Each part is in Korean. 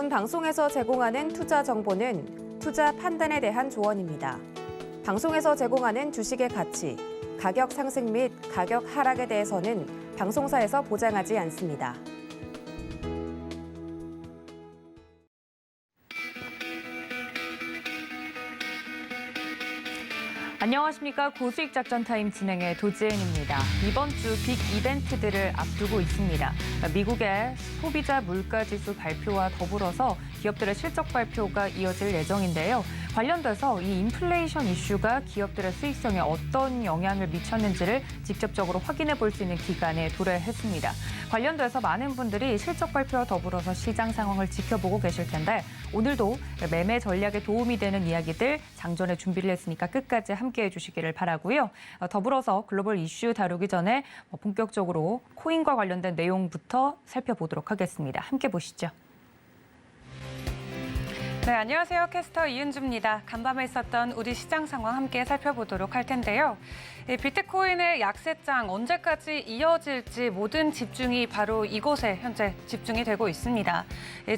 본 방송에서 제공하는 투자 정보는 투자 판단에 대한 조언입니다. 방송에서 제공하는 주식의 가치, 가격 상승 및 가격 하락에 대해서는 방송사에서 보장하지 않습니다. 안녕하십니까. 고수익 작전 타임 진행의 도지은입니다. 이번 주 빅 이벤트들을 앞두고 있습니다. 미국의 소비자 물가지수 발표와 더불어서 기업들의 실적 발표가 이어질 예정인데요. 관련돼서 이 인플레이션 이슈가 기업들의 수익성에 어떤 영향을 미쳤는지를 직접적으로 확인해 볼 수 있는 기간에 도래했습니다. 관련돼서 많은 분들이 실적 발표와 더불어서 시장 상황을 지켜보고 계실 텐데 오늘도 매매 전략에 도움이 되는 이야기들 장전에 준비를 했으니까 끝까지 함께해 주시기를 바라고요. 더불어서 글로벌 이슈 다루기 전에 본격적으로 코인과 관련된 내용부터 살펴보도록 하겠습니다. 함께 보시죠. 네, 안녕하세요. 캐스터 이은주입니다. 간밤에 있었던 우리 시장 상황 함께 살펴보도록 할 텐데요. 비트코인의 약세장 언제까지 이어질지 모든 집중이 바로 이곳에 현재 집중이 되고 있습니다.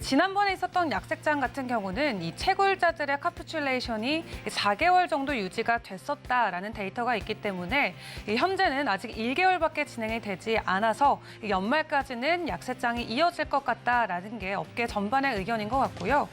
지난번에 있었던 약세장 같은 경우는 이 채굴자들의 카피큘레이션이 4개월 정도 유지가 됐었다라는 데이터가 있기 때문에 현재는 아직 1개월밖에 진행이 되지 않아서 연말까지는 약세장이 이어질 것 같다라는 게 업계 전반의 의견인 것 같고요.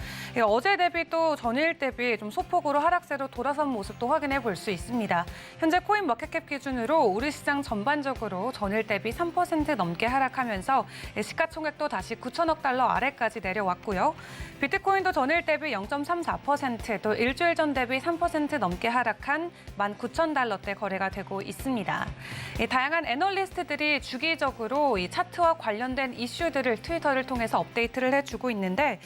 어제 대비 또 전일 대비 좀 소폭으로 하락세로 돌아선 모습도 확인해 볼 수 있습니다. 현재 코인 마켓캡 기준으로 우리 시장 전반적으로 전일 대비 3% 넘게 하락하면서 시가총액도 다시 9천억 달러 아래까지 내려왔고요. 비트코인도 전일 대비 0.34%, 또 일주일 전 대비 3% 넘게 하락한 19,000달러대 거래가 되고 있습니다. 다양한 애널리스트들이 주기적으로 이 차트와 관련된 이슈들을 트위터를 통해서 업데이트를 해주고 있는데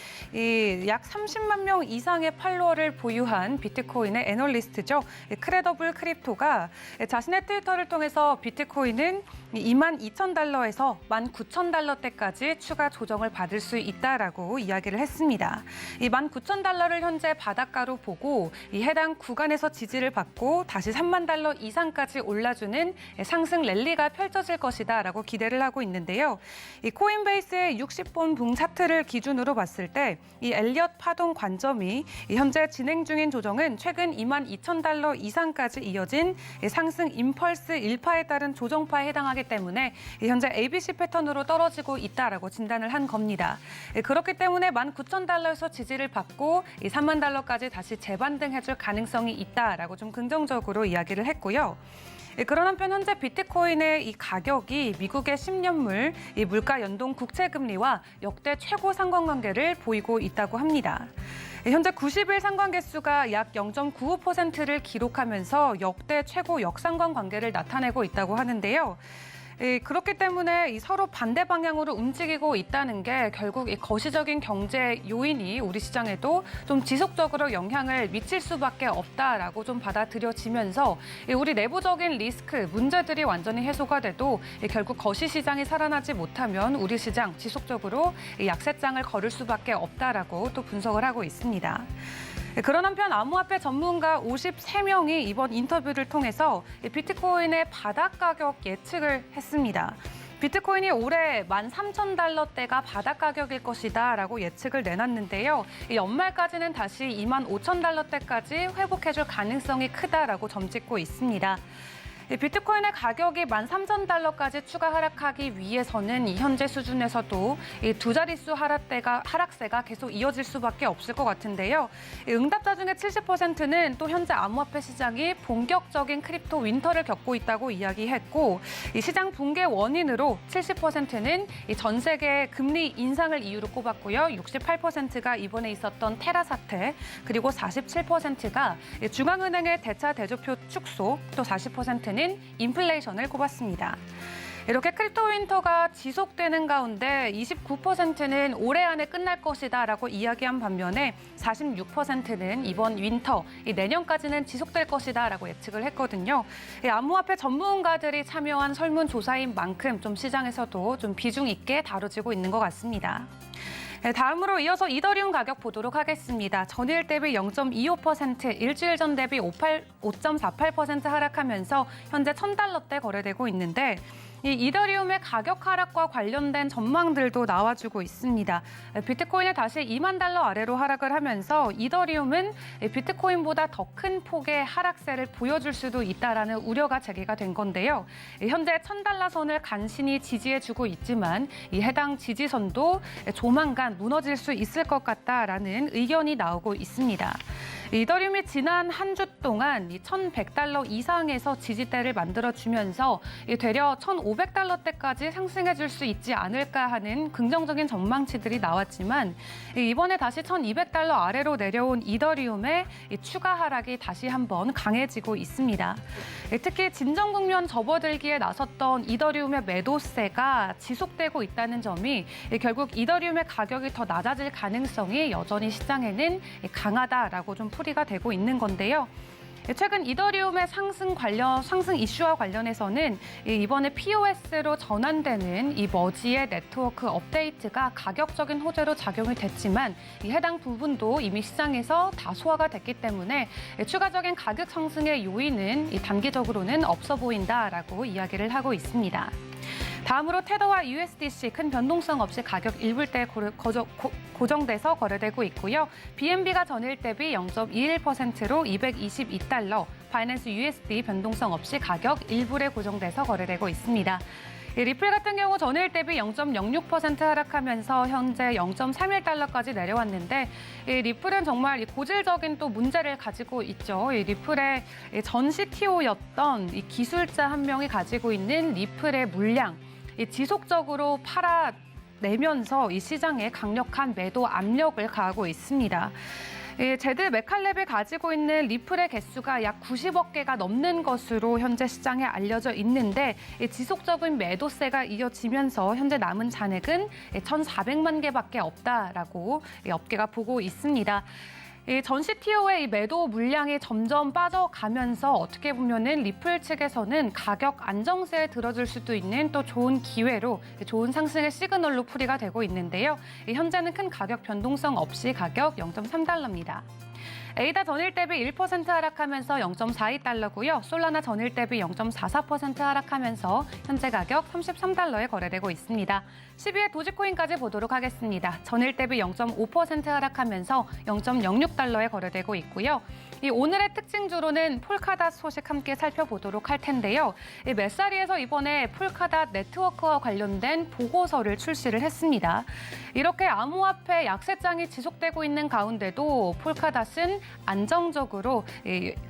약 30만 명 이상의 팔로워를 보유한 비트코인의 애널리스트죠. 크레더블 크립토가 자신의 트위터를 통해서 비트코인은 22,000달러에서 19,000달러대까지 추가 조정을 받을 수 있다라고 이야기를 했습니다. 이 19,000달러를 현재 바닷가로 보고 이 해당 구간에서 지지를 받고 다시 3만 달러 이상까지 올라주는 상승 랠리가 펼쳐질 것이다라고 기대를 하고 있는데요. 이 코인베이스의 60분 붕 차트를 기준으로 봤을 때 이 엘리엇 파동 관점이 현재 진행 중인 조정은 최근 22,000달러 이상까지 이어진 상승 임펄스 1파에 따른 조정파에 해당하기 때문에 현재 ABC 패턴으로 떨어지고 있다라고 진단을 한 겁니다. 그렇기 때문에 19,000달러에서 지지를 받고 3만 달러까지 다시 재반등해줄 가능성이 있다라고 좀 긍정적으로 이야기를 했고요. 그런 한편 현재 비트코인의 이 가격이 미국의 10년물 이 물가 연동 국채 금리와 역대 최고 상관관계를 보이고 있다고 합니다. 현재 90일 상관계수가 약 0.95%를 기록하면서 역대 최고 역상관 관계를 나타내고 있다고 하는데요. 그렇기 때문에 이 서로 반대 방향으로 움직이고 있다는 게 결국 이 거시적인 경제 요인이 우리 시장에도 좀 지속적으로 영향을 미칠 수밖에 없다라고 좀 받아들여지면서 우리 내부적인 리스크, 문제들이 완전히 해소가 돼도 결국 거시 시장이 살아나지 못하면 우리 시장 지속적으로 약세장을 걸을 수밖에 없다라고 또 분석을 하고 있습니다. 그런 한편 암호화폐 전문가 53명이 이번 인터뷰를 통해서 비트코인의 바닥 가격 예측을 했습니다. 비트코인이 올해 13,000달러대가 바닥 가격일 것이다라고 예측을 내놨는데요. 연말까지는 다시 25,000달러대까지 회복해줄 가능성이 크다라고 점찍고 있습니다. 비트코인의 가격이 13,000달러까지 추가 하락하기 위해서는 이 현재 수준에서도 이 두 자릿수 하락세가 계속 이어질 수밖에 없을 것 같은데요. 응답자 중에 70%는 또 현재 암호화폐 시장이 본격적인 크립토 윈터를 겪고 있다고 이야기했고 이 시장 붕괴 원인으로 70%는 이 전 세계 금리 인상을 이유로 꼽았고요. 68%가 이번에 있었던 테라 사태, 그리고 47%가 중앙은행의 대차 대조표 축소, 또 40%는 인플레이션을 꼽았습니다. 이렇게 크립토 윈터가 지속되는 가운데 29%는 올해 안에 끝날 것이다라고 이야기한 반면에 46%는 이번 윈터, 내년까지는 지속될 것이다라고 예측을 했거든요. 암호화폐 전문가들이 참여한 설문조사인 만큼 좀 시장에서도 좀 비중 있게 다뤄지고 있는 것 같습니다. 다음으로 이어서 이더리움 가격 보도록 하겠습니다. 전일 대비 0.25%, 일주일 전 대비 5.48% 하락하면서 현재 $1,000달러대 거래되고 있는데 이 이더리움의 가격 하락과 관련된 전망들도 나와주고 있습니다. 비트코인이 다시 $20,000 아래로 하락을 하면서 이더리움은 비트코인보다 더 큰 폭의 하락세를 보여줄 수도 있다라는 우려가 제기가 된 건데요. 현재 $1,000 선을 간신히 지지해주고 있지만 이 해당 지지선도 조만간 무너질 수 있을 것 같다라는 의견이 나오고 있습니다. 이더리움이 지난 한 주 동안 $1,100 이상에서 지지대를 만들어주면서 되려 $1,500대까지 상승해줄 수 있지 않을까 하는 긍정적인 전망치들이 나왔지만 이번에 다시 $1,200 아래로 내려온 이더리움의 추가 하락이 다시 한번 강해지고 있습니다. 특히 진정 국면 접어들기에 나섰던 이더리움의 매도세가 지속되고 있다는 점이 결국 이더리움의 가격이 더 낮아질 가능성이 여전히 시장에는 강하다라고 좀 풀이가 되고 있는 건데요. 최근 이더리움의 상승 이슈와 관련해서는 이번에 POS로 전환되는 이 머지의 네트워크 업데이트가 가격적인 호재로 작용이 됐지만 이 해당 부분도 이미 시장에서 다 소화가 됐기 때문에 추가적인 가격 상승의 요인은 단기적으로는 없어 보인다라고 이야기를 하고 있습니다. 다음으로 테더와 USDC 큰 변동성 없이 가격 1불대 고정돼서 거래되고 있고요. BNB가 전일 대비 0.21%로 $222, 바이낸스 USD 변동성 없이 가격 1불에 고정돼서 거래되고 있습니다. 리플 같은 경우 전일 대비 0.06% 하락하면서 현재 0.31달러까지 내려왔는데 리플은 정말 고질적인 또 문제를 가지고 있죠. 리플의 전 CTO였던 이 기술자 한 명이 가지고 있는 리플의 물량, 지속적으로 팔아내면서 이 시장에 강력한 매도 압력을 가하고 있습니다. 제드 맥칼렙이 가지고 있는 리플의 개수가 약 90억 개가 넘는 것으로 현재 시장에 알려져 있는데 지속적인 매도세가 이어지면서 현재 남은 잔액은 1,400만 개밖에 없다라고 업계가 보고 있습니다. 전 CTO의 이 매도 물량이 점점 빠져가면서 어떻게 보면은 리플 측에서는 가격 안정세에 들어줄 수도 있는 또 좋은 기회로 좋은 상승의 시그널로 풀이가 되고 있는데요. 현재는 큰 가격 변동성 없이 가격 0.3달러입니다. 에이다 전일 대비 1% 하락하면서 0.42달러고요. 솔라나 전일 대비 0.44% 하락하면서 현재 가격 33달러에 거래되고 있습니다. 10위의 도지코인까지 보도록 하겠습니다. 전일 대비 0.5% 하락하면서 0.06달러에 거래되고 있고요. 오늘의 특징주로는 폴카닷 소식 함께 살펴보도록 할 텐데요. 메사리에서 이번에 폴카닷 네트워크와 관련된 보고서를 출시를 했습니다. 이렇게 암호화폐 약세장이 지속되고 있는 가운데도 폴카닷은 안정적으로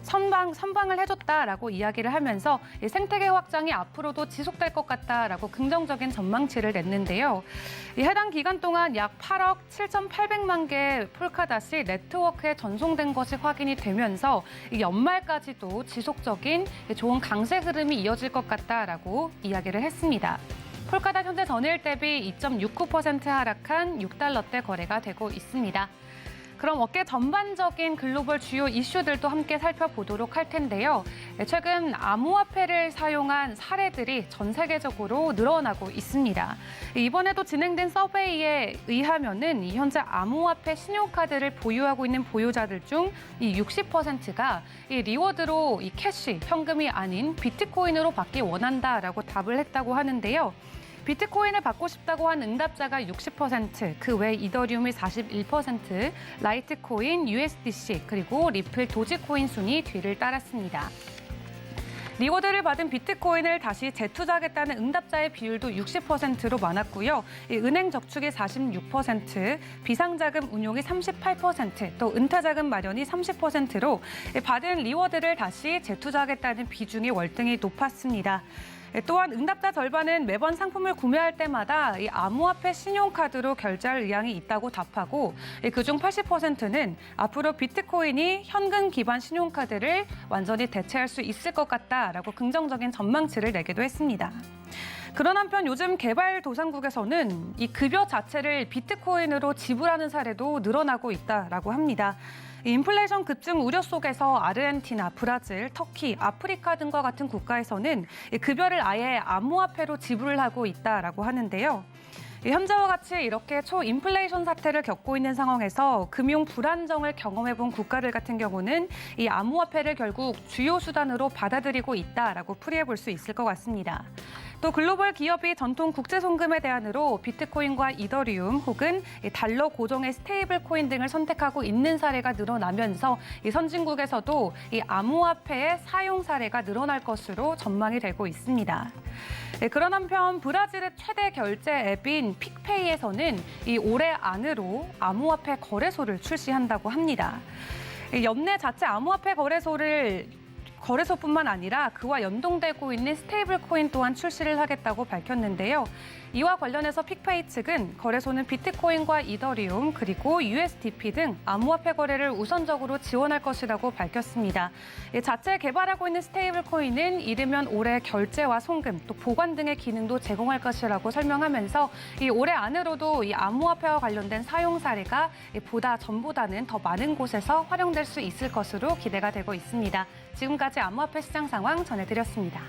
선방을 해줬다라고 이야기를 하면서 생태계 확장이 앞으로도 지속될 것 같다라고 긍정적인 전망치를 냈는데요. 해당 기간 동안 약 8억 7,800만 개의 폴카닷이 네트워크에 전송된 것이 확인이 되면서 연말까지도 지속적인 좋은 강세 흐름이 이어질 것 같다라고 이야기를 했습니다. 폴카닷 현재 전일 대비 2.69% 하락한 $6대 거래가 되고 있습니다. 그럼 업계 전반적인 글로벌 주요 이슈들도 함께 살펴보도록 할 텐데요. 최근 암호화폐를 사용한 사례들이 전 세계적으로 늘어나고 있습니다. 이번에도 진행된 서베이에 의하면은 현재 암호화폐 신용카드를 보유하고 있는 보유자들 중 이 60%가 이 리워드로 이 캐시, 현금이 아닌 비트코인으로 받기 원한다라고 답을 했다고 하는데요. 비트코인을 받고 싶다고 한 응답자가 60%, 그 외 이더리움이 41%, 라이트코인, USDC, 그리고 리플, 도지코인 순이 뒤를 따랐습니다. 리워드를 받은 비트코인을 다시 재투자하겠다는 응답자의 비율도 60%로 많았고요. 은행 저축이 46%, 비상자금 운용이 38%, 또 은퇴자금 마련이 30%로 받은 리워드를 다시 재투자하겠다는 비중이 월등히 높았습니다. 또한 응답자 절반은 매번 상품을 구매할 때마다 이 암호화폐 신용카드로 결제할 의향이 있다고 답하고 그중 80%는 앞으로 비트코인이 현금 기반 신용카드를 완전히 대체할 수 있을 것 같다라고 긍정적인 전망치를 내기도 했습니다. 그런 한편 요즘 개발도상국에서는 이 급여 자체를 비트코인으로 지불하는 사례도 늘어나고 있다라고 합니다. 인플레이션 급증 우려 속에서 아르헨티나, 브라질, 터키, 아프리카 등과 같은 국가에서는 급여를 아예 암호화폐로 지불을 하고 있다라고 하는데요. 현재와 같이 이렇게 초인플레이션 사태를 겪고 있는 상황에서 금융 불안정을 경험해본 국가들 같은 경우는 이 암호화폐를 결국 주요 수단으로 받아들이고 있다라고 풀이해볼 수 있을 것 같습니다. 또 글로벌 기업이 전통 국제 송금의 대안으로 비트코인과 이더리움 혹은 달러 고정의 스테이블 코인 등을 선택하고 있는 사례가 늘어나면서 이 선진국에서도 이 암호화폐의 사용 사례가 늘어날 것으로 전망이 되고 있습니다. 그런 한편 브라질의 최대 결제 앱인 픽페이에서는 이 올해 안으로 암호화폐 거래소를 출시한다고 합니다. 연내 자체 암호화폐 거래소뿐만 아니라 그와 연동되고 있는 스테이블 코인 또한 출시를 하겠다고 밝혔는데요. 이와 관련해서 픽페이 측은 거래소는 비트코인과 이더리움 그리고 USDP 등 암호화폐 거래를 우선적으로 지원할 것이라고 밝혔습니다. 자체 개발하고 있는 스테이블 코인은 이르면 올해 결제와 송금, 또 보관 등의 기능도 제공할 것이라고 설명하면서 이 올해 안으로도 이 암호화폐와 관련된 사용 사례가 보다 전보다는 더 많은 곳에서 활용될 수 있을 것으로 기대가 되고 있습니다. 지금까지 암호화폐 시장 상황 전해드렸습니다.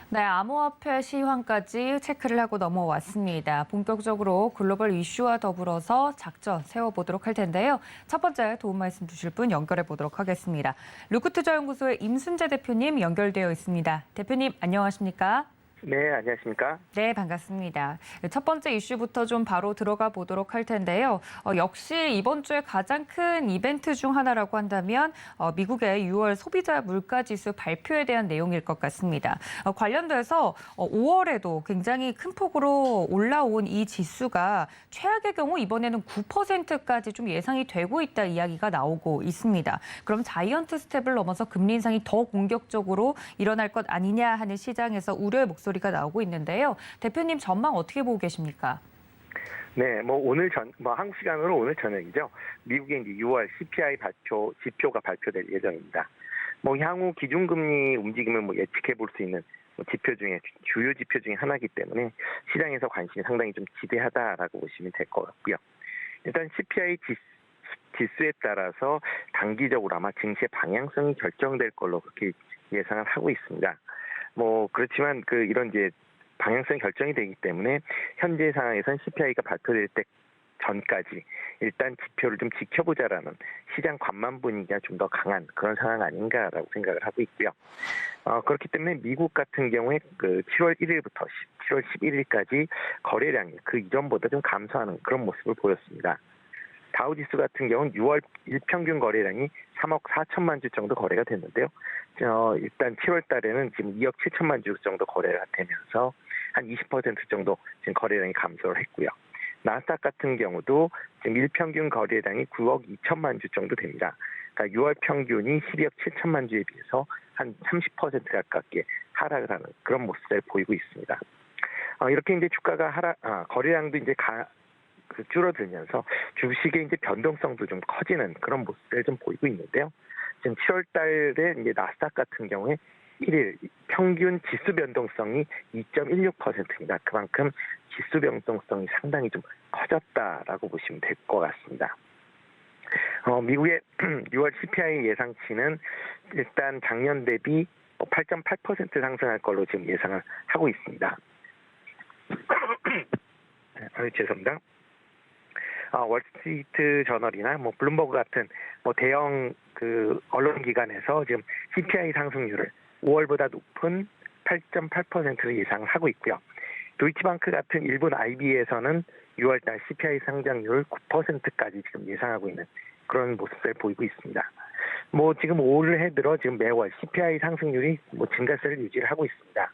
네, 암호화폐 시황까지 체크를 하고 넘어왔습니다. 본격적으로 글로벌 이슈와 더불어서 작전 세워보도록 할 텐데요. 첫 번째 도움 말씀 주실 분 연결해 보도록 하겠습니다. 루크투자연구소의 임순재 대표님 연결되어 있습니다. 대표님 안녕하십니까? 네, 안녕하십니까? 네, 반갑습니다. 첫 번째 이슈부터 좀 바로 들어가 보도록 할 텐데요. 역시 이번 주에 가장 큰 이벤트 중 하나라고 한다면 미국의 6월 소비자 물가지수 발표에 대한 내용일 것 같습니다. 관련돼서 5월에도 굉장히 큰 폭으로 올라온 이 지수가 최악의 경우 이번에는 9%까지 좀 예상이 되고 있다 이야기가 나오고 있습니다. 그럼 자이언트 스텝을 넘어서 금리 인상이 더 공격적으로 일어날 것 아니냐 하는 시장에서 우려의 목소리가 나오고 있는데요. 대표님 전망 어떻게 보고 계십니까? 네, 한국 시간으로 오늘 저녁이죠. 미국의 이제 6월 CPI 지표가 발표될 예정입니다. 향후 기준금리 움직임을 예측해 볼 수 있는 지표 중에 주요 지표 중에 하나이기 때문에 시장에서 관심이 상당히 좀 지대하다라고 보시면 될 것 같고요. 일단 CPI 지수에 따라서 단기적으로 아마 증시의 방향성이 결정될 걸로 그렇게 예상을 하고 있습니다. 그렇지만 이런 이제 방향성이 결정이 되기 때문에 현재 상황에선 CPI가 발표될 때 전까지 일단 지표를 좀 지켜보자라는 시장 관망 분위기가 좀 더 강한 그런 상황 아닌가라고 생각을 하고 있고요. 그렇기 때문에 미국 같은 경우에 7월 1일부터 7월 11일까지 거래량이 그 이전보다 좀 감소하는 그런 모습을 보였습니다. 다우지수 같은 경우는 6월 일평균 거래량이 3억 4천만 주 정도 거래가 됐는데요. 일단 7월 달에는 지금 2억 7천만 주 정도 거래가 되면서 한 20% 정도 지금 거래량이 감소를 했고요. 나스닥 같은 경우도 지금 일평균 거래량이 9억 2천만 주 정도 됩니다. 그러니까 6월 평균이 12억 7천만 주에 비해서 한 30% 가깝게 하락을 하는 그런 모습을 보이고 있습니다. 이렇게 이제 주가가 거래량도 이제 줄어들면서 주식의 이제 변동성도 좀 커지는 그런 모습을 좀 보이고 있는데요. 지금 7월 달에 이제 나스닥 같은 경우에 1일 평균 지수 변동성이 2.16%입니다. 그만큼 지수 변동성이 상당히 좀 커졌다라고 보시면 될 것 같습니다. 미국의 6월 CPI 예상치는 일단 작년 대비 8.8% 상승할 걸로 지금 예상을 하고 있습니다. 죄송합니다. 월스트리트 저널이나 블룸버그 같은 대형 언론 기관에서 지금 CPI 상승률을 5월보다 높은 8.8%를 예상을 하고 있고요. 도이치방크 같은 일본 IB에서는 6월달 CPI 상장률을 9%까지 지금 예상하고 있는 그런 모습을 보이고 있습니다. 지금 올해 들어 지금 매월 CPI 상승률이 증가세를 유지를 하고 있습니다.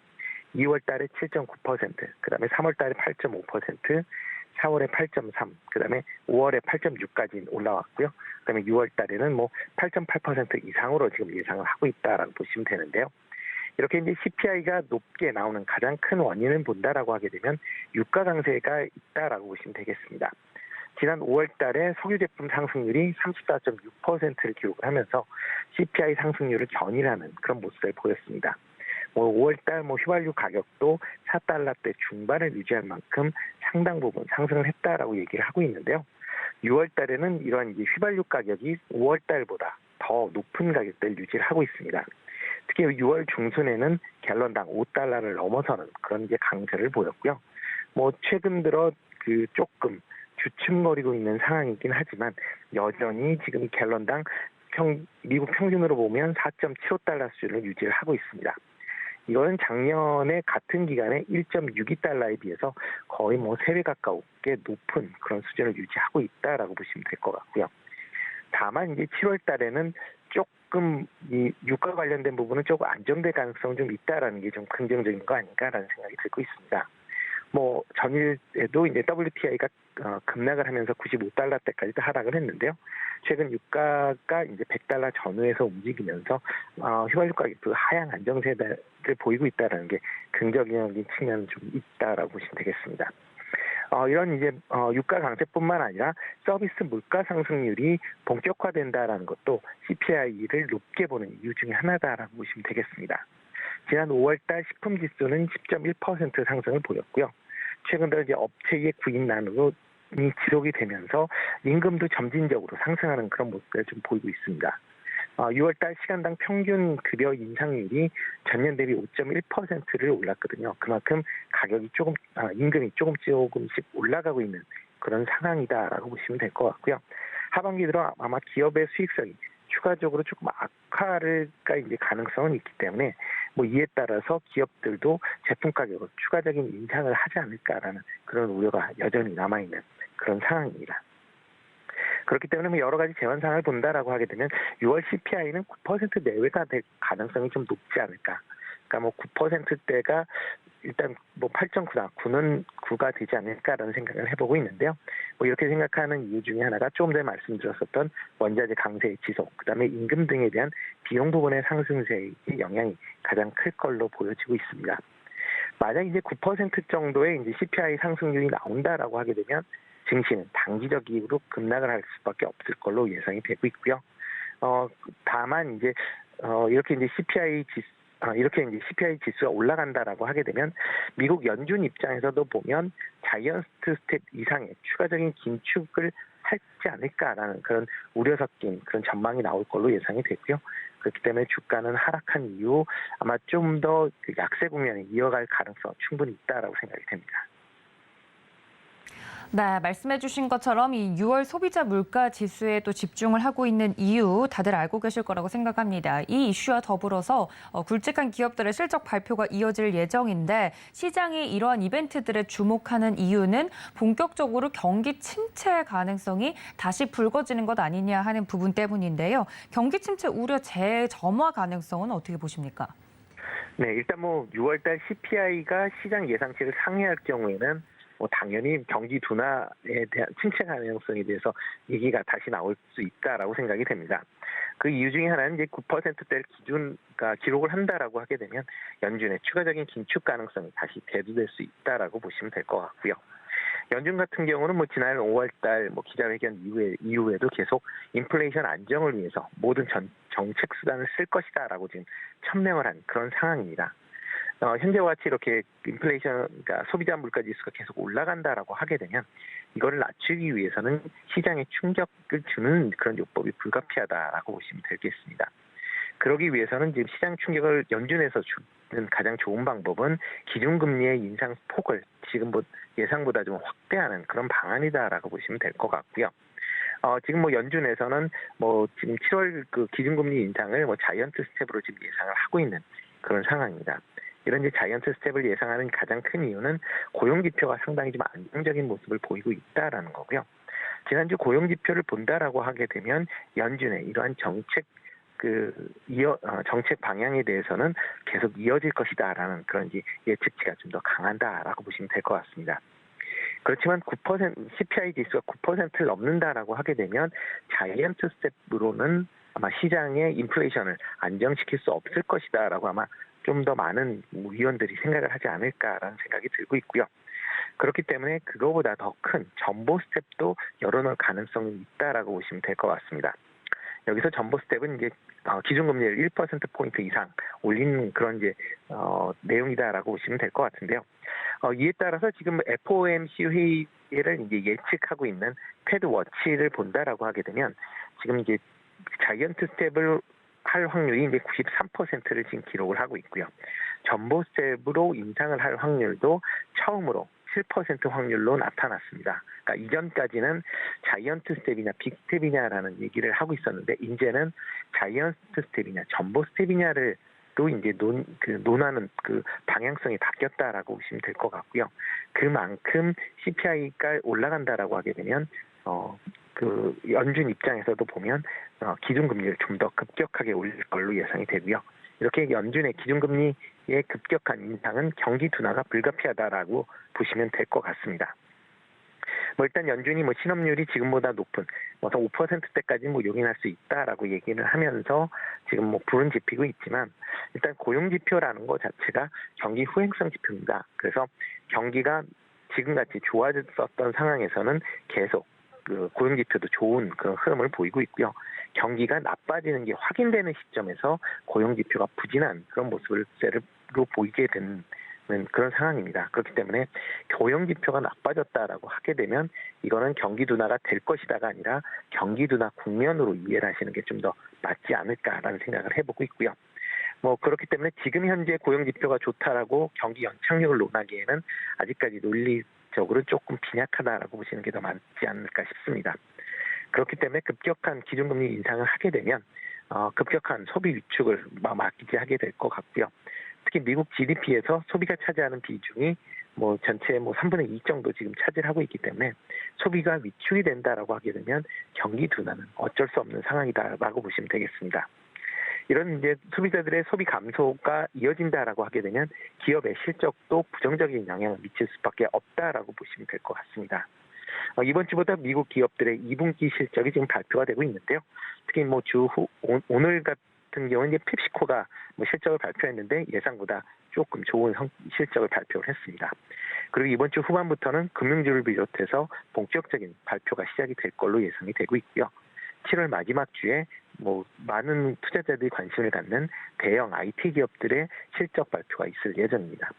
2월달에 7.9%, 그다음에 3월달에 8.5%, 4월에 8.3, 그다음에 5월에 8.6까지 올라왔고요. 그다음에 6월달에는 8.8% 이상으로 지금 예상을 하고 있다라고 보시면 되는데요. 이렇게 이제 CPI가 높게 나오는 가장 큰 원인을 본다라고 하게 되면 유가 강세가 있다라고 보시면 되겠습니다. 지난 5월달에 석유 제품 상승률이 34.6%를 기록을 하면서 CPI 상승률을 견인하는 그런 모습을 보였습니다. 5월달 휘발유 가격도 4달러대 중반을 유지할 만큼 상당 부분 상승을 했다라고 얘기를 하고 있는데요. 6월달에는 이러한 이제 휘발유 가격이 5월달보다 더 높은 가격대를 유지를 하고 있습니다. 특히 6월 중순에는 갤런당 5달러를 넘어서는 그런 이제 강세를 보였고요. 최근 들어 조금 주춤거리고 있는 상황이긴 하지만 여전히 지금 갤런당 미국 평균으로 보면 4.75달러 수준을 유지를 하고 있습니다. 이거는 작년에 같은 기간에 1.62달러에 비해서 거의 뭐 3배 가까우게 높은 그런 수준을 유지하고 있다라고 보시면 될 것 같고요. 다만 이제 7월 달에는 조금 이 유가 관련된 부분은 조금 안정될 가능성이 좀 있다라는 게 좀 긍정적인 거 아닌가라는 생각이 들고 있습니다. 뭐 전일에도 이제 WTI가 급락을 하면서 95달러대까지도 하락을 했는데요. 최근 유가가 이제 100달러 전후에서 움직이면서 휘발유 가격도 하향 안정세를 보이고 있다는 게 긍정적인 측면은 좀 있다라고 보시면 되겠습니다. 이런 이제 유가 강세뿐만 아니라 서비스 물가 상승률이 본격화된다라는 것도 CPI를 높게 보는 이유 중에 하나다라고 보시면 되겠습니다. 지난 5월달 식품 지수는 10.1% 상승을 보였고요. 최근 들어 이제 업체의 구입 난으로 지속이 되면서 임금도 점진적으로 상승하는 그런 모습을 좀 보이고 있습니다. 6월달 시간당 평균 급여 인상률이 전년 대비 5.1%를 올랐거든요. 그만큼 가격이 임금이 조금씩 올라가고 있는 그런 상황이다라고 보시면 될 것 같고요. 하반기 들어 아마 기업의 수익성이 추가적으로 조금 악화가 이제 가능성은 있기 때문에 뭐 이에 따라서 기업들도 제품 가격을 추가적인 인상을 하지 않을까라는 그런 우려가 여전히 남아있는 그런 상황입니다. 그렇기 때문에 뭐 여러 가지 재원 상황을 본다라고 하게 되면 6월 CPI는 9% 내외가 될 가능성이 좀 높지 않을까. 그러니까 뭐 9%대가 일단 뭐 8.9나 9는 9가 되지 않을까라는 생각을 해보고 있는데요. 뭐 이렇게 생각하는 이유 중에 하나가 조금 전에 말씀드렸었던 원자재 강세의 지속, 그다음에 임금 등에 대한 비용 부분의 상승세의 영향이 가장 클 걸로 보여지고 있습니다. 만약 이제 9% 정도의 이제 CPI 상승률이 나온다라고 하게 되면 증시는 단기적으로 급락을 할 수밖에 없을 걸로 예상이 되고 있고요. 다만 이제 이렇게 이제 CPI 지수가 올라간다라고 하게 되면 미국 연준 입장에서도 보면 자이언트 스텝 이상의 추가적인 긴축을 하지 않을까라는 그런 우려 섞인 그런 전망이 나올 걸로 예상이 되고요. 그렇기 때문에 주가는 하락한 이후 아마 좀 더 약세 국면을 이어갈 가능성 충분히 있다라고 생각이 됩니다. 네, 말씀해 주신 것처럼 이 6월 소비자 물가 지수에 또 집중을 하고 있는 이유 다들 알고 계실 거라고 생각합니다. 이 이슈와 더불어서 굵직한 기업들의 실적 발표가 이어질 예정인데 시장이 이러한 이벤트들에 주목하는 이유는 본격적으로 경기 침체 가능성이 다시 불거지는 것 아니냐 하는 부분 때문인데요. 경기 침체 우려 재점화 가능성은 어떻게 보십니까? 네, 일단 뭐 6월달 CPI가 시장 예상치를 상회할 경우에는 뭐 당연히 경기 둔화에 대한 침체 가능성에 대해서 얘기가 다시 나올 수 있다라고 생각이 됩니다. 그 이유 중에 하나는 이제 9%대를 기록을 한다라고 하게 되면 연준의 추가적인 긴축 가능성이 다시 대두될 수 있다라고 보시면 될 것 같고요. 연준 같은 경우는 뭐 지난 5월달 뭐 기자회견 이후에도 계속 인플레이션 안정을 위해서 모든 정책 수단을 쓸 것이다라고 지금 천명을 한 그런 상황입니다. 현재와 같이 이렇게 그러니까 소비자 물가 지수가 계속 올라간다라고 하게 되면 이거를 낮추기 위해서는 시장에 충격을 주는 그런 요법이 불가피하다라고 보시면 되겠습니다. 그러기 위해서는 지금 시장 충격을 연준에서 주는 가장 좋은 방법은 기준금리의 인상 폭을 지금 예상보다 좀 확대하는 그런 방안이다라고 보시면 될 것 같고요. 지금 뭐 연준에서는 뭐 지금 7월 그 기준금리 인상을 뭐 자이언트 스텝으로 지금 예상을 하고 있는 그런 상황입니다. 이런 이제 자이언트 스텝을 예상하는 가장 큰 이유는 고용 지표가 상당히 좀 안정적인 모습을 보이고 있다라는 거고요. 지난주 고용 지표를 본다라고 하게 되면 연준의 이러한 정책 방향에 대해서는 계속 이어질 것이다라는 그런 이제 예측치가 좀 더 강한다라고 보시면 될 것 같습니다. 그렇지만 9% CPI 지수가 9%를 넘는다라고 하게 되면 자이언트 스텝으로는 아마 시장의 인플레이션을 안정시킬 수 없을 것이다라고 아마 좀 더 많은 위원들이 생각을 하지 않을까라는 생각이 들고 있고요. 그렇기 때문에 그거보다 더 큰 전보 스텝도 열어놓을 가능성이 있다라고 보시면 될 것 같습니다. 여기서 전보 스텝은 이제 기준금리를 1%포인트 이상 올리는 그런 이제 내용이다라고 보시면 될 것 같은데요. 이에 따라서 지금 FOMC 회의를 이제 예측하고 있는 패드 워치를 본다라고 하게 되면 지금 이제 자이언트 스텝을 할 확률이 이제 93%를 지금 기록을 하고 있고요. 전보 스텝으로 인상을 할 확률도 처음으로 7% 확률로 나타났습니다. 그러니까 이전까지는 자이언트 스텝이냐 빅 스텝이냐라는 얘기를 하고 있었는데 이제는 자이언트 스텝이냐 전보 스텝이냐를 아직도 이제 논하는 그 방향성이 바뀌었다라고 보시면 될 것 같고요. 그만큼 CPI가 올라간다라고 하게 되면 그 연준 입장에서도 보면 기준금리를 좀 더 급격하게 올릴 걸로 예상이 되고요. 이렇게 연준의 기준금리의 급격한 인상은 경기 둔화가 불가피하다라고 보시면 될 것 같습니다. 일단 연준이 실업률이 지금보다 높은 5%대까지 용인할 수 있다라고 얘기를 하면서 지금 불은 지피고 있지만 일단 고용 지표라는 것 자체가 경기 후행성 지표입니다. 그래서 경기가 지금같이 좋아졌었던 상황에서는 계속 그 고용 지표도 좋은 그런 흐름을 보이고 있고요. 경기가 나빠지는 게 확인되는 시점에서 고용 지표가 부진한 그런 모습을 보이게 되는 그런 상황입니다. 그렇기 때문에 고용 지표가 나빠졌다라고 하게 되면 이거는 경기 둔화가 될 것이다가 아니라 경기 둔화 국면으로 이해를 하시는 게 좀 더 맞지 않을까라는 생각을 해보고 있고요. 그렇기 때문에 지금 현재 고용 지표가 좋다라고 경기 연착륙을 논하기에는 아직까지 논리적으로 조금 빈약하다라고 보시는 게 더 맞지 않을까 싶습니다. 그렇기 때문에 급격한 기준금리 인상을 하게 되면 급격한 소비 위축을 막기지 하게 될 것 같고요. 특히 미국 GDP에서 소비가 차지하는 비중이 전체 3분의 2 정도 지금 차지하고 있기 때문에 소비가 위축이 된다라고 하게 되면 경기 둔화는 어쩔 수 없는 상황이다라고 보시면 되겠습니다. 이런 이제 소비자들의 소비 감소가 이어진다라고 하게 되면 기업의 실적도 부정적인 영향을 미칠 수밖에 없다라고 보시면 될 것 같습니다. 이번 주보다 미국 기업들의 2분기 실적이 지금 발표가 되고 있는데요. 특히 오늘 같은 경우는 이제 펩시코가 실적을 발표했는데 예상보다 조금 좋은 실적을 발표를 했습니다. 그리고 이번 주 후반부터는 금융주를 비롯해서 본격적인 발표가 시작이 될 걸로 예상이 되고 있고요. 7월 마지막 주에 많은 투자자들이 관심을 갖는 대형 IT 기업들의 실적 발표가 있을 예정입니다.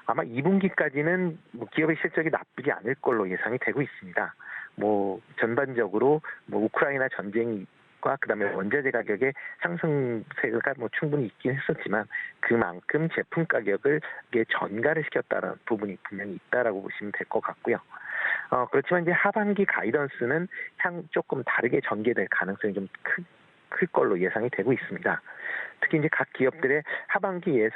아마 2분기까지는 기업의 실적이 나쁘지 않을 걸로 예상이 되고 있습니다. 전반적으로 우크라이나 전쟁과 그다음에 원자재 가격의 상승세가 충분히 있긴 했었지만 그만큼 제품 가격을 전가를 시켰다는 부분이 분명히 있다라고 보시면 될 것 같고요. 그렇지만 이제 하반기 가이던스는 조금 다르게 전개될 가능성이 좀 클 걸로 예상이 되고 있습니다. 특히 이제 각 기업들의 하반기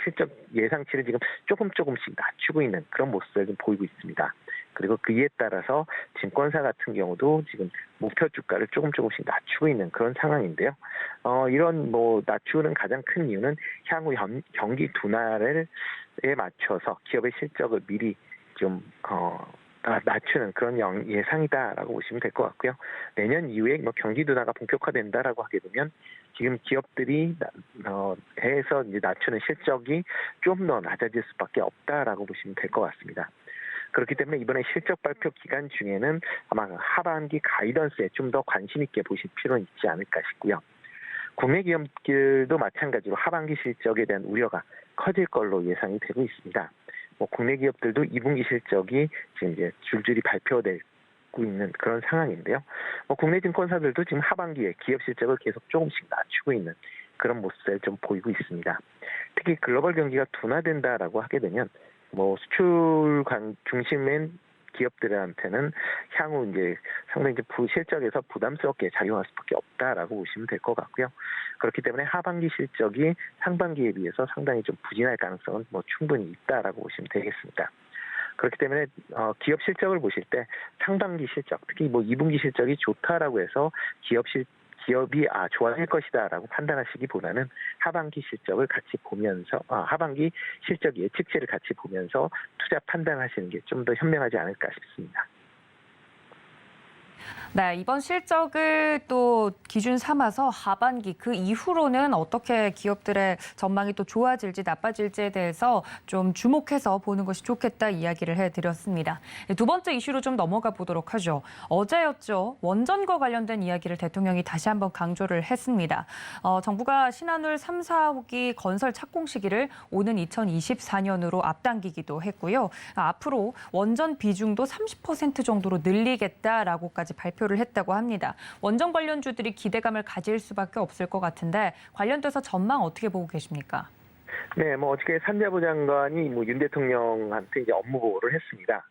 실적 예상치를 지금 조금씩 낮추고 있는 그런 모습을 좀 보이고 있습니다. 그리고 그에 따라서 증권사 같은 경우도 지금 목표 주가를 조금씩 낮추고 있는 그런 상황인데요. 이런 낮추는 가장 큰 이유는 향후 경기 둔화에 맞춰서 기업의 실적을 미리 좀 낮추는 그런 예상이다라고 보시면 될 것 같고요. 내년 이후에 경기 둔화가 본격화된다라고 하게 되면 지금 기업들이 해서 이제 낮추는 실적이 좀 더 낮아질 수밖에 없다라고 보시면 될 것 같습니다. 그렇기 때문에 이번에 실적 발표 기간 중에는 아마 하반기 가이던스에 좀 더 관심 있게 보실 필요는 있지 않을까 싶고요. 국내 기업들도 마찬가지로 하반기 실적에 대한 우려가 커질 걸로 예상이 되고 있습니다. 국내 기업들도 2분기 실적이 지금 이제 줄줄이 발표되고 있는 그런 상황인데요. 국내 증권사들도 지금 하반기에 기업 실적을 계속 조금씩 낮추고 있는 그런 모습을 좀 보이고 있습니다. 특히 글로벌 경기가 둔화된다라고 하게 되면 수출 중심인 기업들한테는 향후 이제 상당히 실적에서 부담스럽게 작용할 수밖에 없다라고 보시면 될 것 같고요. 그렇기 때문에 하반기 실적이 상반기에 비해서 상당히 좀 부진할 가능성은 충분히 있다라고 보시면 되겠습니다. 그렇기 때문에 기업 실적을 보실 때 상반기 실적, 특히 2분기 실적이 좋다라고 해서 기업이 좋아질 것이다라고 판단하시기보다는 하반기 실적을 같이 보면서 하반기 실적 예측치를 같이 보면서 투자 판단하시는 게 좀 더 현명하지 않을까 싶습니다. 네, 이번 실적을 또 기준 삼아서 하반기 그 이후로는 어떻게 기업들의 전망이 또 좋아질지 나빠질지에 대해서 좀 주목해서 보는 것이 좋겠다 이야기를 해드렸습니다. 두 번째 이슈로 좀 넘어가 보도록 하죠. 어제였죠. 원전과 관련된 이야기를 대통령이 다시 한번 강조를 했습니다. 정부가 신한울 3, 4호기 건설 착공 시기를 오는 2024년으로 앞당기기도 했고요. 앞으로 원전 비중도 30% 정도로 늘리겠다라고까지 발표를 했다고 합니다. 원전 관련주들이 기대감을 가질 수밖에 없을 것 같은데 관련돼서 전망 어떻게 보고 계십니까? 네, 어저께 산자부 장관이 윤 대통령한테 이제 업무 보고를 했습니다.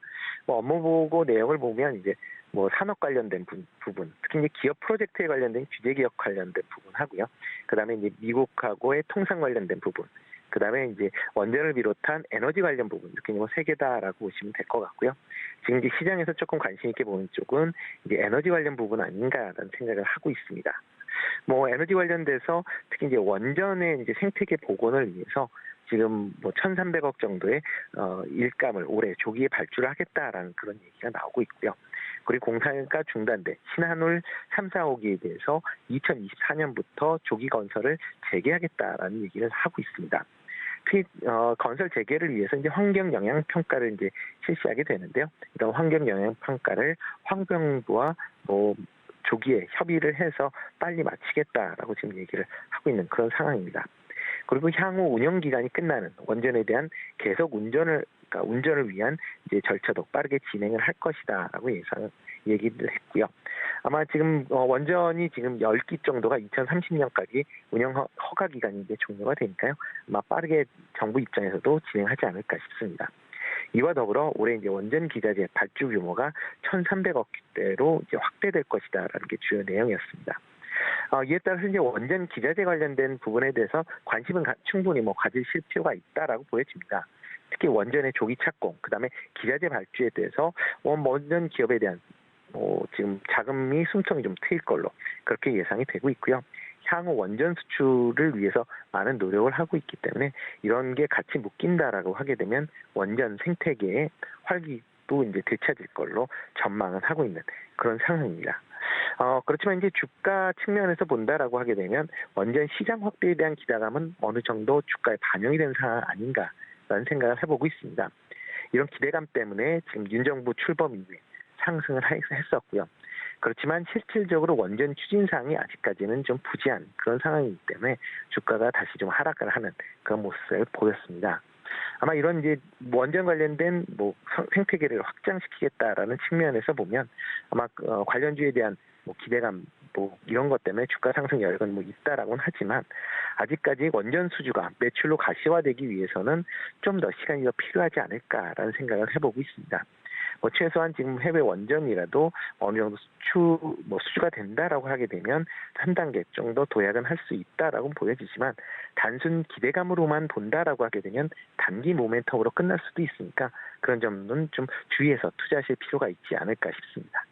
업무 보고 내용을 보면 이제 뭐 산업 관련된 부분, 특히 이제 기업 프로젝트에 관련된 규제 개혁 관련된 부분 하고요. 그다음에 이제 미국하고의 통상 관련된 부분, 그다음에 이제 원전을 비롯한 에너지 관련 부분, 이렇게 뭐 세 개다라고 보시면 될 것 같고요. 지금 이제 시장에서 조금 관심 있게 보는 쪽은 이제 에너지 관련 부분 아닌가라는 생각을 하고 있습니다. 뭐 에너지 관련돼서 특히 이제 원전의 이제 생태계 복원을 위해서 지금 뭐 1,300억 정도의 일감을 올해 조기에 발주를 하겠다라는 그런 얘기가 나오고 있고요. 그리고 공사가 중단된 신한울 3, 4호기에 대해서 2024년부터 조기 건설을 재개하겠다라는 얘기를 하고 있습니다. 특히 건설 재개를 위해서 이제 환경 영향 평가를 이제 실시하게 되는데요. 이런 환경 영향 평가를 환경부와 뭐 조기에 협의를 해서 빨리 마치겠다라고 지금 얘기를 하고 있는 그런 상황입니다. 그리고 향후 운영 기간이 끝나는 원전에 대한 계속 운전을 위한 이제 절차도 빠르게 진행을 할 것이다라고 얘기를 했고요. 아마 지금 원전이 지금 10기 정도가 2030년까지 운영 허가 기간이 이제 종료가 되니까요. 아마 빠르게 정부 입장에서도 진행하지 않을까 싶습니다. 이와 더불어 올해 이제 원전 기자재 발주 규모가 1,300억대로 이제 확대될 것이다라는 게 주요 내용이었습니다. 이에 따라서 이제 원전 기자재 관련된 부분에 대해서 관심은 충분히 가지실 필요가 있다라고 보여집니다. 특히 원전의 조기 착공, 그다음에 기자재 발주에 대해서 원전 기업에 대한 지금 자금이 숨통이 좀 트일 걸로 그렇게 예상이 되고 있고요. 향후 원전 수출을 위해서 많은 노력을 하고 있기 때문에 이런 게 같이 묶인다라고 하게 되면 원전 생태계의 활기도 이제 되찾을 걸로 전망을 하고 있는 그런 상황입니다. 그렇지만 이제 주가 측면에서 본다라고 하게 되면 원전 시장 확대에 대한 기대감은 어느 정도 주가에 반영이 된 상황 아닌가라는 생각을 해보고 있습니다. 이런 기대감 때문에 지금 윤 정부 출범 이후에 상승을 했었고요. 그렇지만 실질적으로 원전 추진상이 아직까지는 좀 부지한 그런 상황이기 때문에 주가가 다시 좀 하락을 하는 그런 모습을 보였습니다. 아마 이런 이제 원전 관련된 생태계를 확장시키겠다라는 측면에서 보면 아마 관련주에 대한 기대감 이런 것 때문에 주가 상승 여력은 있다라고는 하지만 아직까지 원전 수주가 매출로 가시화되기 위해서는 좀 더 시간이 더 필요하지 않을까라는 생각을 해보고 있습니다. 최소한 지금 해외 원전이라도 어느 정도 수주가 된다라고 하게 되면 한 단계 정도 도약은 할 수 있다라고 보여지지만 단순 기대감으로만 본다라고 하게 되면 단기 모멘텀으로 끝날 수도 있으니까 그런 점은 좀 주의해서 투자하실 필요가 있지 않을까 싶습니다.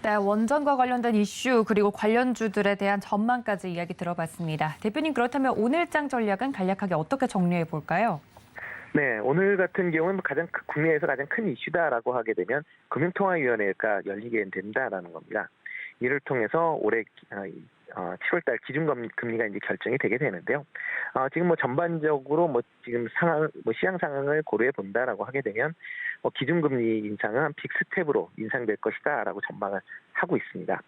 네, 원전과 관련된 이슈 그리고 관련주들에 대한 전망까지 이야기 들어봤습니다. 대표님 그렇다면 오늘장 전략은 간략하게 어떻게 정리해 볼까요? 네, 오늘 같은 경우는 국내에서 가장 큰 이슈다라고 하게 되면 금융통화위원회가 열리게 된다라는 겁니다. 이를 통해서 올해 7월달 기준금리가 이제 결정이 되게 되는데요. 지금 전반적으로 지금 시장 상황을 고려해 본다라고 하게 되면 기준금리 인상은 빅스텝으로 인상될 것이다라고 전망을 하고 있습니다.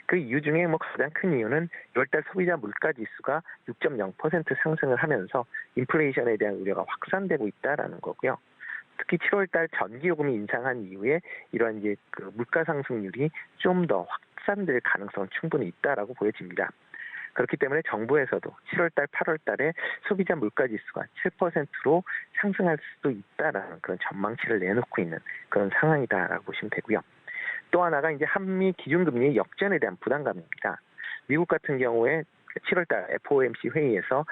그 이유 중에 가장 큰 이유는 6월달 소비자 물가 지수가 6.0% 상승을 하면서 인플레이션에 대한 우려가 확산되고 있다라는 거고요. 특히 7월달 전기요금이 인상한 이후에 이러한 이제 그 물가 상승률이 좀 더 확산될 가능성은 충분히 있다라고 보여집니다. 그렇기 때문에 정부에서도 7월달, 8월달에 소비자 물가 지수가 7%로 상승할 수도 있다라는 그런 전망치를 내놓고 있는 그런 상황이다라고 보시면 되고요. 또 하나가 이제 한미 기준금리 역전에 대한 부담감입니다. 미국 같은 경우에 7월달 FOMC 회의에서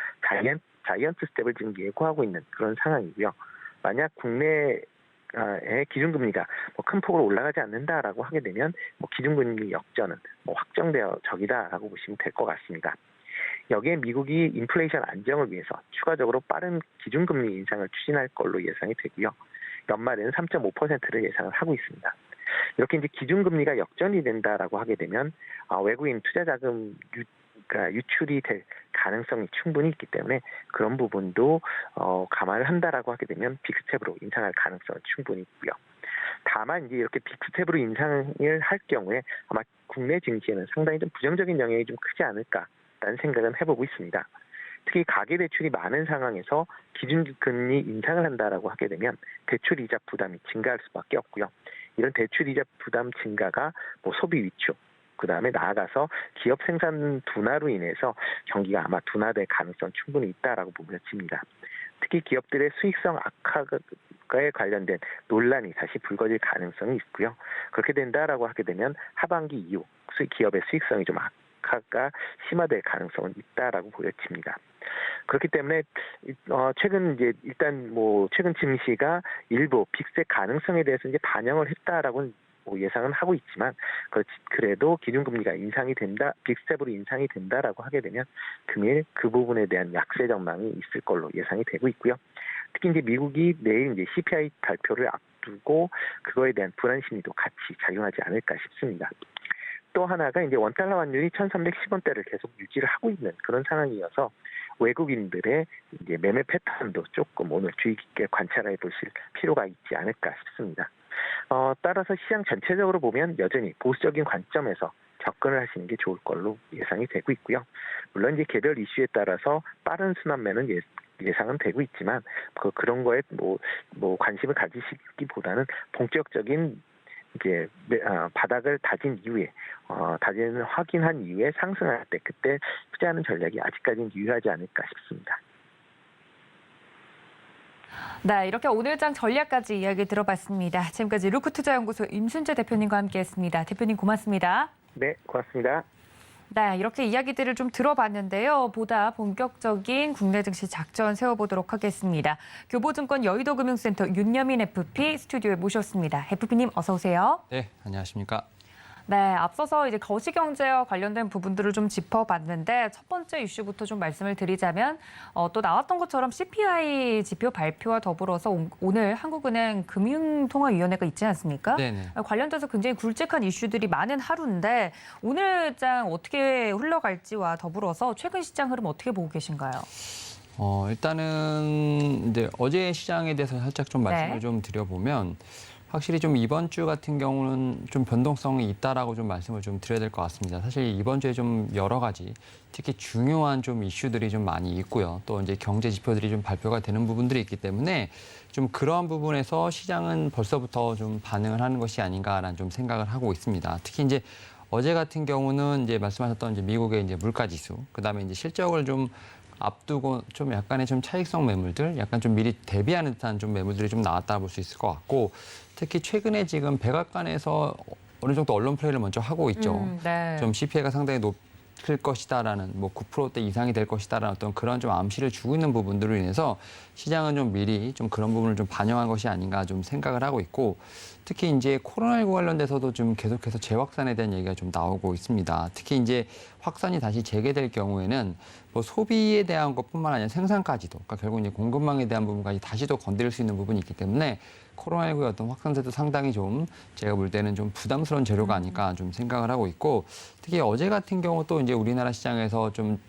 자이언트 스텝을 지금 예고하고 있는 그런 상황이고요. 만약 국내의 기준금리가 큰 폭으로 올라가지 않는다라고 하게 되면 기준금리 역전은 확정되어 적이다라고 보시면 될 것 같습니다. 여기에 미국이 인플레이션 안정을 위해서 추가적으로 빠른 기준금리 인상을 추진할 걸로 예상이 되고요. 연말에는 3.5%를 예상을 하고 있습니다. 이렇게 이제 기준금리가 역전이 된다라고 하게 되면 외국인 투자 자금 유출이 될 가능성이 충분히 있기 때문에 그런 부분도 감안을 한다라고 하게 되면 빅스텝으로 인상할 가능성은 충분히 있고요. 다만 이제 이렇게 빅스텝으로 인상을 할 경우에 아마 국내 증시에는 상당히 좀 부정적인 영향이 좀 크지 않을까라는 생각은 해보고 있습니다. 특히 가계대출이 많은 상황에서 기준금리 인상을 한다라고 하게 되면 대출이자 부담이 증가할 수밖에 없고요. 이런 대출이자 부담 증가가 소비 위축, 그다음에 나아가서 기업 생산 둔화로 인해서 경기가 아마 둔화될 가능성 충분히 있다라고 보여집니다. 특히 기업들의 수익성 악화에 관련된 논란이 다시 불거질 가능성이 있고요. 그렇게 된다라고 하게 되면 하반기 이후 기업의 수익성이 좀 악화가 심화될 가능성은 있다라고 보여집니다. 그렇기 때문에 최근 이제 일단 최근 증시가 일부 빅세 가능성에 대해서 이제 반영을 했다라고 예상은 하고 있지만 그래도 기준금리가 인상이 된다, 빅스텝으로 인상이 된다라고 하게 되면 금일 그 부분에 대한 약세 전망이 있을 걸로 예상이 되고 있고요. 특히 이제 미국이 내일 이제 CPI 발표를 앞두고 그거에 대한 불안 심리도 같이 작용하지 않을까 싶습니다. 또 하나가 이제 원달러 환율이 1,310원대를 계속 유지를 하고 있는 그런 상황이어서 외국인들의 이제 매매 패턴도 조금 오늘 주의 깊게 관찰해 보실 필요가 있지 않을까 싶습니다. 따라서 시장 전체적으로 보면 여전히 보수적인 관점에서 접근을 하시는 게 좋을 걸로 예상이 되고 있고요. 물론 이제 개별 이슈에 따라서 빠른 순환매는 예상은 되고 있지만 그런 거에 관심을 가지시기보다는 본격적인 이제 바닥을 다진 이후에 다짐을 확인한 이후에 상승할 때 그때 투자하는 전략이 아직까지는 유효하지 않을까 싶습니다. 네, 이렇게 오늘장 전략까지 이야기 들어봤습니다. 지금까지 루크투자연구소 임순재 대표님과 함께했습니다. 대표님 고맙습니다. 네, 고맙습니다. 네, 이렇게 이야기들을 좀 들어봤는데요. 보다 본격적인 국내 증시 작전 세워보도록 하겠습니다. 교보증권 여의도금융센터 윤여민 FP 스튜디오에 모셨습니다. FP님 어서 오세요. 네, 안녕하십니까. 네, 앞서서 이제 거시경제와 관련된 부분들을 좀 짚어봤는데 첫 번째 이슈부터 좀 말씀을 드리자면 또 나왔던 것처럼 CPI 지표 발표와 더불어서 오늘 한국은행 금융통화위원회가 있지 않습니까? 네네. 관련돼서 굉장히 굵직한 이슈들이 많은 하루인데 오늘장 어떻게 흘러갈지와 더불어서 최근 시장 흐름 어떻게 보고 계신가요? 일단은 이제 어제 시장에 대해서 살짝 좀 말씀을 네. 좀 드려보면 확실히 좀 이번 주 같은 경우는 좀 변동성이 있다라고 좀 말씀을 좀 드려야 될 것 같습니다. 사실 이번 주에 좀 여러 가지 특히 중요한 좀 이슈들이 좀 많이 있고요. 또 이제 경제 지표들이 좀 발표가 되는 부분들이 있기 때문에 좀 그러한 부분에서 시장은 벌써부터 좀 반응을 하는 것이 아닌가라는 좀 생각을 하고 있습니다. 특히 이제 어제 같은 경우는 이제 말씀하셨던 이제 미국의 이제 물가 지수, 그다음에 이제 실적을 좀 앞두고 좀 약간의 좀 차익성 매물들, 약간 좀 미리 대비하는 듯한 좀 매물들이 좀 나왔다 볼 수 있을 것 같고, 특히 최근에 지금 백악관에서 어느 정도 언론 플레이를 먼저 하고 있죠. 네. 좀 CPI가 상당히 높을 것이다라는 9%대 이상이 될 것이다라는 어떤 그런 좀 암시를 주고 있는 부분들로 인해서 시장은 좀 미리 좀 그런 부분을 좀 반영한 것이 아닌가 좀 생각을 하고 있고, 특히 이제 코로나19 관련돼서도 좀 계속해서 재확산에 대한 얘기가 좀 나오고 있습니다. 특히 이제 확산이 다시 재개될 경우에는 소비에 대한 것뿐만 아니라 생산까지도, 그러니까 결국 이제 공급망에 대한 부분까지 다시 더 건드릴 수 있는 부분이 있기 때문에 코로나19의 어떤 확산세도 상당히 좀 제가 볼 때는 좀 부담스러운 재료가 아닐까 좀 생각을 하고 있고, 특히 어제 같은 경우 또 이제 우리나라 시장에서 좀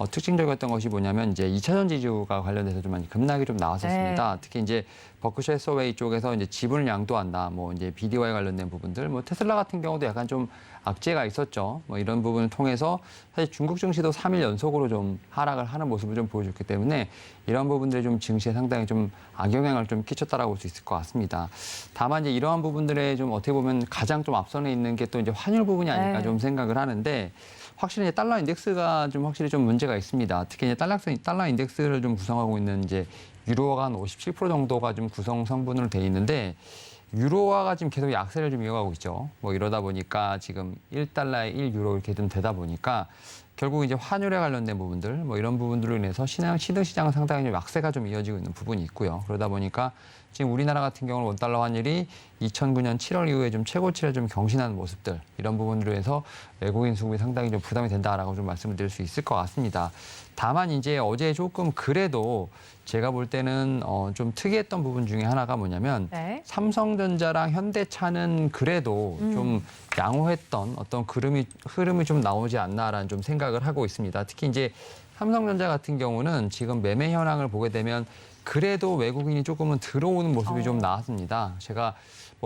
특징적이었던 것이 뭐냐면 이제 2차 전지주가 관련돼서 좀 많이 급락이 좀 나왔었습니다. 네. 특히 이제 버크셔 해서웨이 쪽에서 이제 지분을 양도한다, 이제 BDO에 관련된 부분들, 테슬라 같은 경우도 약간 좀 악재가 있었죠. 이런 부분을 통해서 사실 중국 증시도 3일 연속으로 좀 하락을 하는 모습을 좀 보여줬기 때문에 이런 부분들이 좀 증시에 상당히 좀 악영향을 좀 끼쳤다라고 볼 수 있을 것 같습니다. 다만 이제 이러한 부분들에 좀 어떻게 보면 가장 좀 앞선에 있는 게 또 이제 환율 부분이 아닐까 네. 좀 생각을 하는데, 확실히 이제 달러 인덱스가 좀 확실히 좀 문제가 있습니다. 특히 이제 달러 인덱스를 좀 구성하고 있는 이제 유로화가 한 57% 정도가 좀 구성 성분으로 돼 있는데, 유로화가 지금 계속 약세를 좀 이어가고 있죠. 이러다 보니까 지금 1달러에 1유로 이렇게 좀 되다 보니까 결국 이제 환율에 관련된 부분들, 이런 부분들로 인해서 신흥시장은 상당히 좀 약세가 좀 이어지고 있는 부분이 있고요. 그러다 보니까 지금 우리나라 같은 경우는 원달러 환율이 2009년 7월 이후에 좀 최고치를 좀 경신하는 모습들, 이런 부분으로 해서 외국인 수급이 상당히 좀 부담이 된다라고 좀 말씀을 드릴 수 있을 것 같습니다. 다만 이제 어제 조금 그래도 제가 볼 때는 좀 특이했던 부분 중에 하나가 뭐냐면 네. 삼성전자랑 현대차는 그래도 좀 양호했던 어떤 흐름이 좀 나오지 않나라는 좀 생각을 하고 있습니다. 특히 이제 삼성전자 같은 경우는 지금 매매 현황을 보게 되면 그래도 외국인이 조금은 들어오는 모습이 좀 나왔습니다. 제가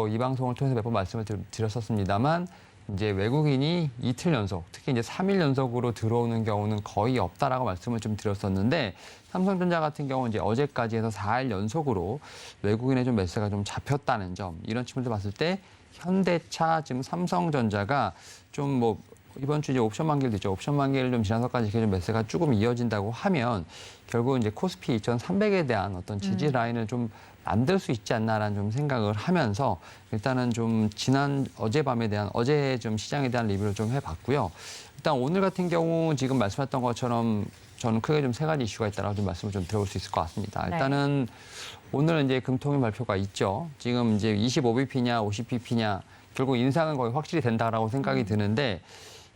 이 방송을 통해서 몇 번 말씀을 드렸었습니다만, 이제 외국인이 이틀 연속, 특히 이제 3일 연속으로 들어오는 경우는 거의 없다라고 말씀을 좀 드렸었는데, 삼성전자 같은 경우는 이제 어제까지 해서 4일 연속으로 외국인의 좀 매수가 좀 잡혔다는 점, 이런 측면에서 봤을 때 현대차, 지금 삼성전자가 좀 이번 주 이제 옵션 만기일도 있죠. 옵션 만기를 좀 지나서까지 이렇게 좀 매수가 조금 이어진다고 하면 결국 이제 코스피 2,300에 대한 어떤 지지 라인을 좀 만들 수 있지 않나라는 좀 생각을 하면서 일단은 좀 어젯밤에 대한 어제 좀 시장에 대한 리뷰를 좀 해봤고요. 일단 오늘 같은 경우 지금 말씀하셨던 것처럼 저는 크게 좀 세 가지 이슈가 있다라고 좀 말씀을 좀 드려볼 수 있을 것 같습니다. 일단은 오늘 이제 금통위 발표가 있죠. 지금 이제 25bp냐 50bp냐 결국 인상은 거의 확실히 된다라고 생각이 드는데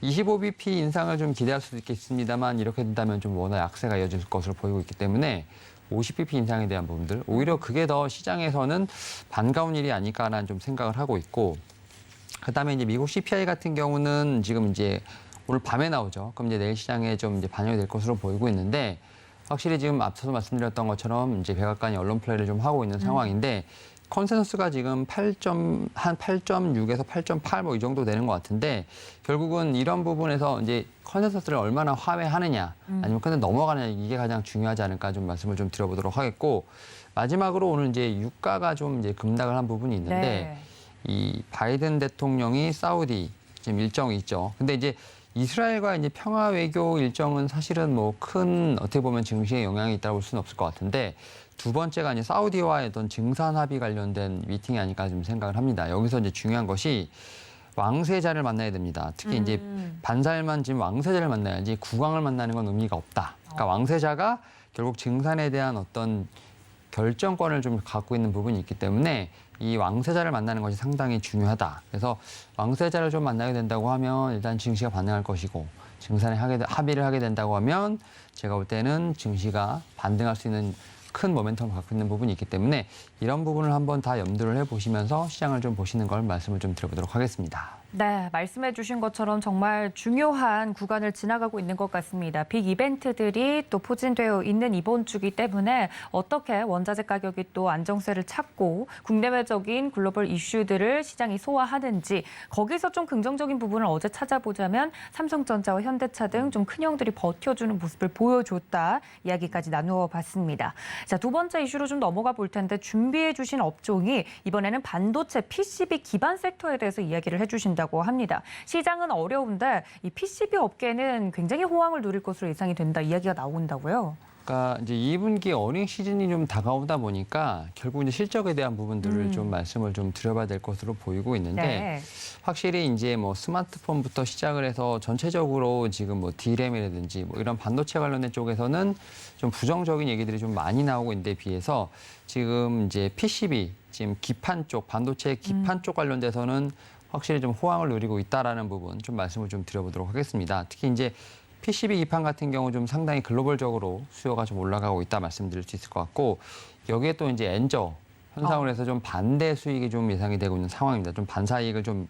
25bp 인상을 좀 기대할 수도 있겠습니다만 이렇게 된다면 좀 워낙 약세가 이어질 것으로 보이고 있기 때문에 50bp 인상에 대한 부분들 오히려 그게 더 시장에서는 반가운 일이 아닐까라는 좀 생각을 하고 있고 그다음에 이제 미국 CPI 같은 경우는 지금 이제 오늘 밤에 나오죠. 그럼 이제 내일 시장에 좀 이제 반영이 될 것으로 보이고 있는데 확실히 지금 앞서서 말씀드렸던 것처럼 이제 백악관이 언론 플레이를 좀 하고 있는 상황인데 컨센서스가 지금 8.6에서 8.8 뭐 이 정도 되는 것 같은데 결국은 이런 부분에서 이제 컨센서스를 얼마나 화해하느냐 아니면 근데 넘어가느냐 이게 가장 중요하지 않을까 좀 말씀을 좀 드려보도록 하겠고 마지막으로 오늘 이제 유가가 좀 이제 급락을 한 부분이 있는데 이 바이든 대통령이 사우디 지금 일정이 있죠. 근데 이제 이스라엘과 이제 평화 외교 일정은 사실은 뭐 큰 어떻게 보면 증시에 영향이 있다고 볼 수는 없을 것 같은데 두 번째가 이제 사우디와의 어떤 증산 합의 관련된 미팅이 아닐까 좀 생각을 합니다. 여기서 이제 중요한 것이 왕세자를 만나야 됩니다. 특히 이제 반사일만 지금 왕세자를 만나야지 국왕을 만나는 건 의미가 없다. 그러니까 왕세자가 결국 증산에 대한 어떤 결정권을 좀 갖고 있는 부분이 있기 때문에 이 왕세자를 만나는 것이 상당히 중요하다. 그래서 왕세자를 좀 만나게 된다고 하면 일단 증시가 반응할 것이고 증산에 합의를 하게 된다고 하면 제가 볼 때는 증시가 반등할 수 있는 큰 모멘텀을 갖고 있는 부분이 있기 때문에 이런 부분을 한번 다 염두를 해보시면서 시장을 좀 보시는 걸 말씀을 좀 드려보도록 하겠습니다. 네, 말씀해 주신 것처럼 정말 중요한 구간을 지나가고 있는 것 같습니다. 빅 이벤트들이 또 포진되어 있는 이번 주기 때문에 어떻게 원자재 가격이 또 안정세를 찾고 국내외적인 글로벌 이슈들을 시장이 소화하는지 거기서 좀 긍정적인 부분을 어제 찾아보자면 삼성전자와 현대차 등 좀 큰 형들이 버텨주는 모습을 보여줬다 이야기까지 나누어 봤습니다. 자, 두 번째 이슈로 좀 넘어가 볼 텐데 준비해 주신 업종이 이번에는 반도체 PCB 기반 섹터에 대해서 이야기를 해주신다고 합니다. 시장은 어려운데 이 PCB 업계는 굉장히 호황을 누릴 것으로 예상이 된다 이야기가 나온다고요. 그러니까 이제 2분기 어닝 시즌이 좀 다가오다 보니까 결국 이제 실적에 대한 부분들을 좀 말씀을 좀 드려봐야 될 것으로 보이고 있는데 확실히 이제 뭐 스마트폰부터 시작을 해서 전체적으로 지금 뭐 D램이라든지 뭐 이런 반도체 관련된 쪽에서는 좀 부정적인 얘기들이 좀 많이 나오고 있는 데 비해서 지금 이제 PCB 지금 기판 쪽 반도체 기판 쪽 관련돼서는 확실히 좀 호황을 누리고 있다라는 부분 좀 말씀을 좀 드려보도록 하겠습니다. 특히 이제 PCB 기판 같은 경우 좀 상당히 글로벌적으로 수요가 좀 올라가고 있다 말씀드릴 수 있을 것 같고 여기에 또 이제 엔저 현상으로 해서 좀 반대 수익이 좀 예상이 되고 있는 상황입니다. 좀 반사 이익을 좀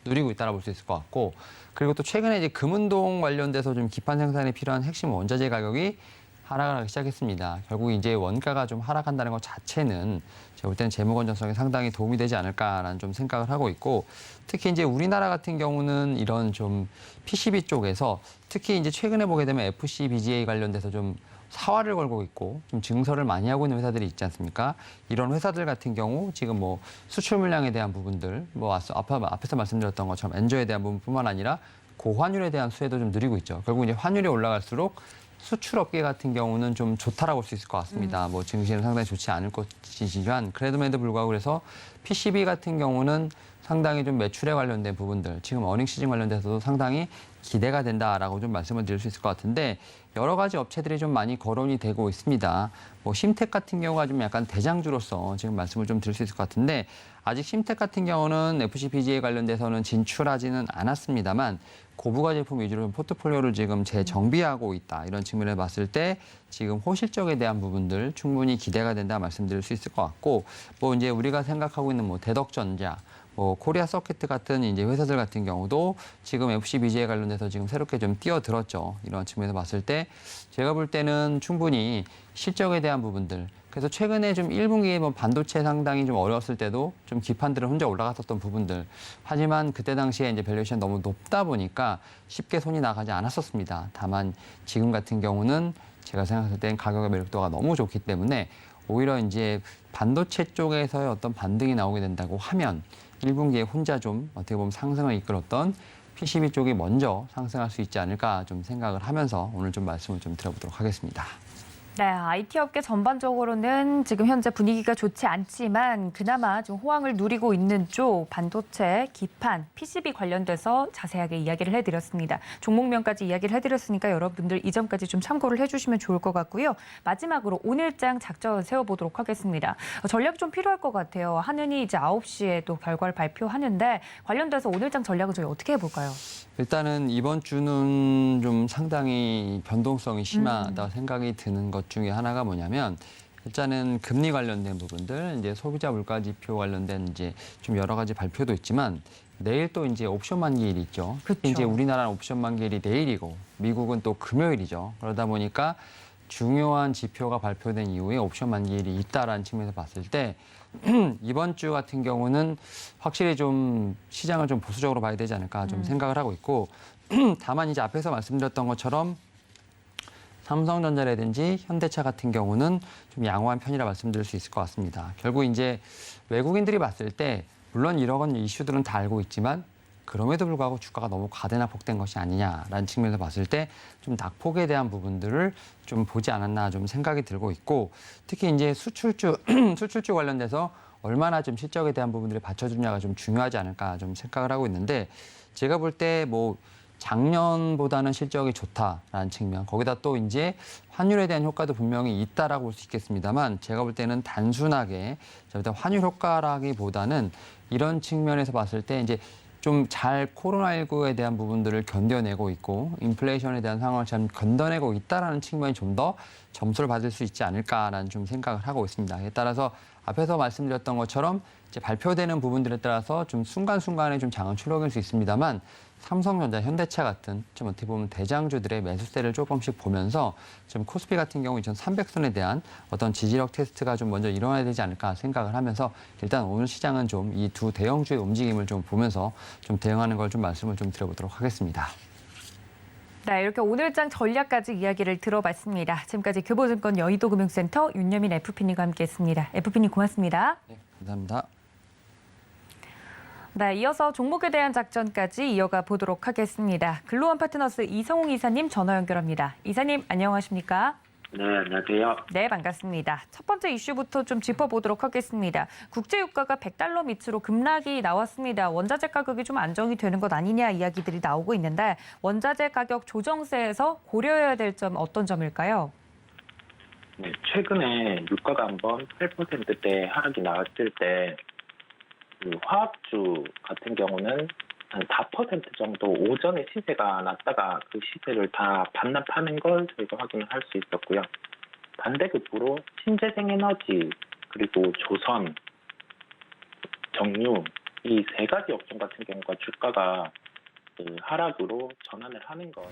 누리고 있다라고 볼 수 있을 것 같고 그리고 또 최근에 이제 금운동 관련돼서 좀 기판 생산에 필요한 핵심 원자재 가격이 하락을 하기 시작했습니다. 결국 이제 원가가 좀 하락한다는 것 자체는 제가 볼 때는 재무 건전성에 상당히 도움이 되지 않을까라는 좀 생각을 하고 있고 특히 이제 우리나라 같은 경우는 이런 좀 PCB 쪽에서 특히 이제 최근에 보게 되면 FC, BGA 관련돼서 좀 사활을 걸고 있고 좀 증설을 많이 하고 있는 회사들이 있지 않습니까? 이런 회사들 같은 경우 지금 뭐 수출 물량에 대한 부분들 뭐 앞에서 말씀드렸던 것처럼 엔저에 대한 부분뿐만 아니라 고환율에 대한 수혜도 좀 누리고 있죠. 결국 이제 환율이 올라갈수록 수출업계 같은 경우는 좀 좋다라고 볼 수 있을 것 같습니다. 뭐 증시는 상당히 좋지 않을 것이지만 그래도 불구하고 그래서 PCB 같은 경우는 상당히 좀 매출에 관련된 부분들 지금 어닝 시즌 관련돼서도 상당히 기대가 된다라고 좀 말씀을 드릴 수 있을 것 같은데 여러 가지 업체들이 좀 많이 거론이 되고 있습니다. 뭐 심텍 같은 경우가 좀 약간 대장주로서 지금 말씀을 좀 드릴 수 있을 것 같은데 아직 심텍 같은 경우는 FCPGA 관련돼서는 진출하지는 않았습니다만 고부가 제품 위주로 포트폴리오를 지금 재정비하고 있다. 이런 측면을 봤을 때 지금 호실적에 대한 부분들 충분히 기대가 된다 말씀드릴 수 있을 것 같고 뭐 이제 우리가 생각하고 있는 뭐 대덕전자 뭐 코리아 서킷 같은 이제 회사들 같은 경우도 지금 FCBG에 관련돼서 지금 새롭게 좀 뛰어들었죠. 이런 측면에서 봤을 때 제가 볼 때는 충분히 실적에 대한 부분들 그래서 최근에 좀 1분기에 뭐 반도체 상당히 좀 어려웠을 때도 좀 기판들은 혼자 올라갔었던 부분들. 하지만 그때 당시에 이제 밸류에이션 너무 높다 보니까 쉽게 손이 나가지 않았었습니다. 다만 지금 같은 경우는 제가 생각할 땐 가격의 매력도가 너무 좋기 때문에 오히려 이제 반도체 쪽에서의 어떤 반등이 나오게 된다고 하면 1분기에 혼자 좀 어떻게 보면 상승을 이끌었던 PCB 쪽이 먼저 상승할 수 있지 않을까 좀 생각을 하면서 오늘 좀 말씀을 좀 드려보도록 하겠습니다. 네, IT 업계 전반적으로는 지금 현재 분위기가 좋지 않지만 그나마 좀 호황을 누리고 있는 쪽 반도체, 기판, PCB 관련돼서 자세하게 이야기를 해드렸습니다. 종목명까지 이야기를 해드렸으니까 여러분들 이 점까지 좀 참고를 해주시면 좋을 것 같고요. 마지막으로 오늘장 작전 세워보도록 하겠습니다. 전략이 좀 필요할 것 같아요. 하느니 이제 9시에 또 결과를 발표하는데 관련돼서 오늘장 전략을 저희 어떻게 해볼까요? 일단은 이번 주는 좀 상당히 변동성이 심하다 생각이 드는 것 중에 하나가 뭐냐면 일단은 금리 관련된 부분들, 이제 소비자 물가 지표 관련된 이제 좀 여러 가지 발표도 있지만 내일 또 이제 옵션 만기일이 있죠. 그쵸. 이제 우리나라는 옵션 만기일이 내일이고 미국은 또 금요일이죠. 그러다 보니까 중요한 지표가 발표된 이후에 옵션 만기일이 있다라는 측면에서 봤을 때 이번 주 같은 경우는 확실히 좀 시장을 좀 보수적으로 봐야 되지 않을까 좀 생각을 하고 있고 다만 이제 앞에서 말씀드렸던 것처럼 삼성전자라든지 현대차 같은 경우는 좀 양호한 편이라 말씀드릴 수 있을 것 같습니다. 결국 이제 외국인들이 봤을 때 물론 이런 이슈들은 다 알고 있지만 그럼에도 불구하고 주가가 너무 과대낙폭된 것이 아니냐라는 측면에서 봤을 때 좀 낙폭에 대한 부분들을 좀 보지 않았나 좀 생각이 들고 있고 특히 이제 수출주 관련돼서 얼마나 좀 실적에 대한 부분들을 받쳐주냐가 좀 중요하지 않을까 좀 생각을 하고 있는데 제가 볼 때 뭐 작년보다는 실적이 좋다라는 측면 거기다 또 이제 환율에 대한 효과도 분명히 있다라고 볼 수 있겠습니다만 제가 볼 때는 단순하게 환율 효과라기보다는 이런 측면에서 봤을 때 이제 좀 잘 코로나19에 대한 부분들을 견뎌내고 있고 인플레이션에 대한 상황을 잘 견뎌내고 있다라는 측면이 좀 더 점수를 받을 수 있지 않을까라는 좀 생각을 하고 있습니다. 에 따라서 앞에서 말씀드렸던 것처럼 이제 발표되는 부분들에 따라서 좀 순간순간에 좀 장은 출렁일 수 있습니다만 삼성전자, 현대차 같은 좀 어떻게 보면 대장주들의 매수세를 조금씩 보면서 좀 코스피 같은 경우 2,300선에 대한 어떤 지지력 테스트가 좀 먼저 일어나야 되지 않을까 생각을 하면서 일단 오늘 시장은 좀 이 두 대형주의 움직임을 좀 보면서 좀 대응하는 걸 좀 말씀을 좀 드려보도록 하겠습니다. 네, 이렇게 오늘장 전략까지 이야기를 들어봤습니다. 지금까지 교보증권 여의도금융센터 윤여민 FP님과 함께했습니다. FP님 고맙습니다. 네, 감사합니다. 네, 이어서 종목에 대한 작전까지 이어가 보도록 하겠습니다. 글로원 파트너스 이성웅 이사님 전화 연결합니다. 이사님 안녕하십니까? 네, 안녕하세요. 네, 반갑습니다. 첫 번째 이슈부터 좀 짚어보도록 하겠습니다. 국제유가가 $100 밑으로 급락이 나왔습니다. 원자재 가격이 좀 안정이 되는 것 아니냐 이야기들이 나오고 있는데 원자재 가격 조정세에서 고려해야 될 점 어떤 점일까요? 네, 최근에 유가가 한번 8%대 하락이 나왔을 때 그 화학주 같은 경우는 한 4% 정도 오전에 시세가 났다가 그 시세를 다 반납하는 걸 저희가 확인을 할 수 있었고요. 반대급부로 신재생에너지 그리고 조선, 정유 이 세 가지 업종 같은 경우가 주가가 하락으로 전환을 하는 거.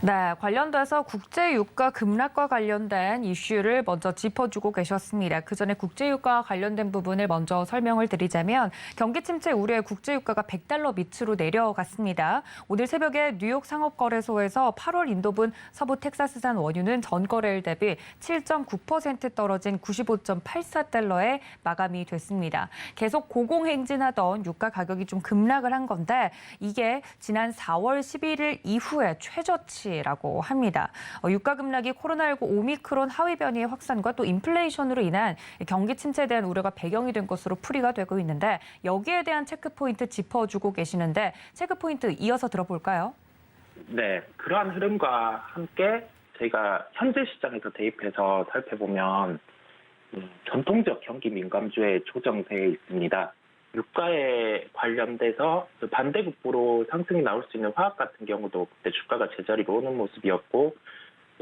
네, 관련돼서 국제유가 급락과 관련된 이슈를 먼저 짚어주고 계셨습니다. 그 전에 국제유가와 관련된 부분을 먼저 설명을 드리자면 경기 침체 우려에 국제유가가 $100 밑으로 내려갔습니다. 오늘 새벽에 뉴욕 상업거래소에서 8월 인도분 서부 텍사스산 원유는 전거래일 대비 7.9% 떨어진 $95.84에 마감이 됐습니다. 계속 고공행진하던 유가 가격이 좀 급락을 한 건데 이게 지난 4월 11일 이후에 최저치라고 합니다. 유가 급락이 코로나19 오미크론 하위 변이의 확산과 또 인플레이션으로 인한 경기 침체에 대한 우려가 배경이 된 것으로 풀이가 되고 있는데 여기에 대한 체크포인트 짚어주고 계시는데 체크포인트 이어서 들어볼까요? 네, 그러한 흐름과 함께 저희가 현재 시장에서 대입해서 살펴보면 전통적 경기 민감주의 조정세에 있습니다. 유가에 관련돼서 반대급부로 상승이 나올 수 있는 화학 같은 경우도 그때 주가가 제자리로 오는 모습이었고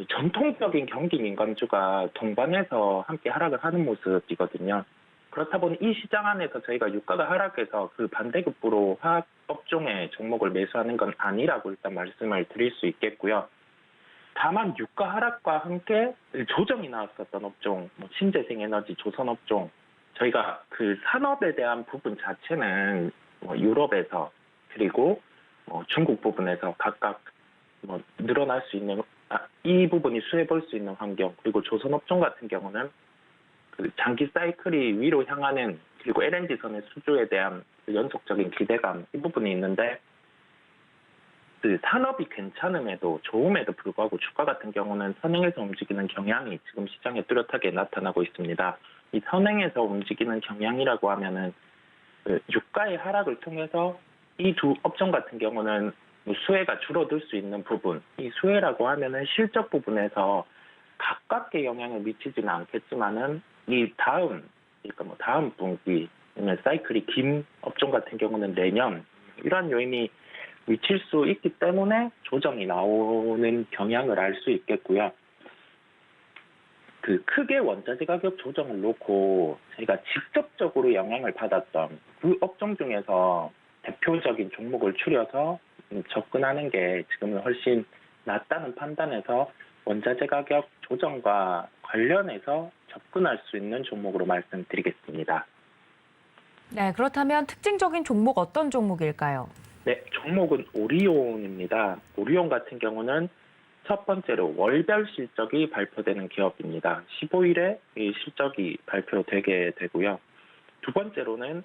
전통적인 경기 민감주가 동반해서 함께 하락을 하는 모습이거든요. 그렇다 보니 이 시장 안에서 저희가 유가가 하락해서 그 반대급부로 화학 업종의 종목을 매수하는 건 아니라고 일단 말씀을 드릴 수 있겠고요. 다만 유가 하락과 함께 조정이 나왔었던 업종, 신재생에너지, 조선업종 저희가 그 산업에 대한 부분 자체는 유럽에서 그리고 중국 부분에서 각각 늘어날 수 있는 이 부분이 수혜볼 수 있는 환경 그리고 조선업종 같은 경우는 그 장기 사이클이 위로 향하는 그리고 LNG선의 수주에 대한 연속적인 기대감 이 부분이 있는데 그 산업이 괜찮음에도 좋음에도 불구하고 주가 같은 경우는 선행해서 움직이는 경향이 지금 시장에 뚜렷하게 나타나고 있습니다. 이 선행해서 움직이는 경향이라고 하면은 그 유가의 하락을 통해서 이 두 업종 같은 경우는 수혜가 줄어들 수 있는 부분, 이 수혜라고 하면은 실적 부분에서 가깝게 영향을 미치지는 않겠지만은 이 다음, 그러니까 뭐 다음 분기, 아니면 사이클이 긴 업종 같은 경우는 내년, 이러한 요인이 미칠 수 있기 때문에 조정이 나오는 경향을 알 수 있겠고요. 그 크게 원자재 가격 조정을 놓고 저희가 직접적으로 영향을 받았던 그 업종 중에서 대표적인 종목을 추려서 접근하는 게 지금은 훨씬 낫다는 판단에서 원자재 가격 조정과 관련해서 접근할 수 있는 종목으로 말씀드리겠습니다. 네, 그렇다면 특징적인 종목 어떤 종목일까요? 네, 종목은 오리온입니다. 오리온 같은 경우는 첫 번째로 월별 실적이 발표되는 기업입니다. 15일에 이 실적이 발표되게 되고요. 두 번째로는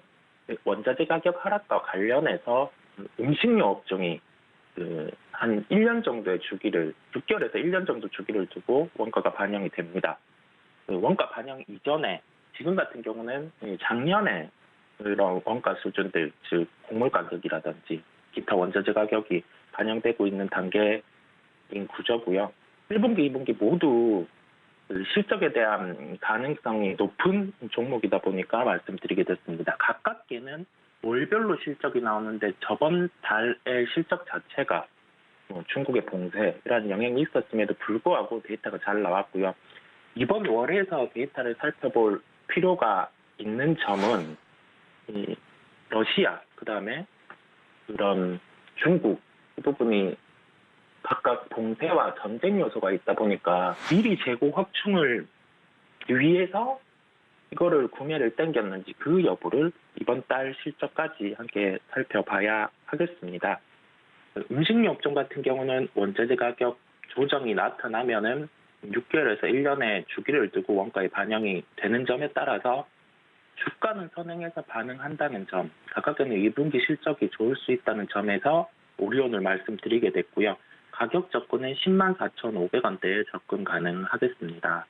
원자재 가격 하락과 관련해서 음식료 업종이 한 1년 정도의 주기를, 6개월에서 1년 정도 주기를 두고 원가가 반영이 됩니다. 원가 반영 이전에 지금 같은 경우는 작년에 그런 원가 수준들, 즉 곡물 가격이라든지 기타 원자재 가격이 반영되고 있는 단계인 구조고요. 1분기, 2분기 모두 실적에 대한 가능성이 높은 종목이다 보니까 말씀드리게 됐습니다. 가깝게는 월별로 실적이 나오는데 저번 달의 실적 자체가 중국의 봉쇄 이런 영향이 있었음에도 불구하고 데이터가 잘 나왔고요. 이번 월에서 데이터를 살펴볼 필요가 있는 점은 이 러시아, 그다음에 그런 중국 이 부분이 각각 봉쇄와 전쟁 요소가 있다 보니까 미리 재고 확충을 위해서 이거를 구매를 땡겼는지 그 여부를 이번 달 실적까지 함께 살펴봐야 하겠습니다. 음식료 업종 같은 경우는 원자재 가격 조정이 나타나면은 6개월에서 1년의 주기를 두고 원가에 반영이 되는 점에 따라서 주가는 선행해서 반응한다는 점, 각각에는 2분기 실적이 좋을 수 있다는 점에서 오리온을 말씀드리게 됐고요. 가격 접근은 104,500원대에 접근 가능하겠습니다.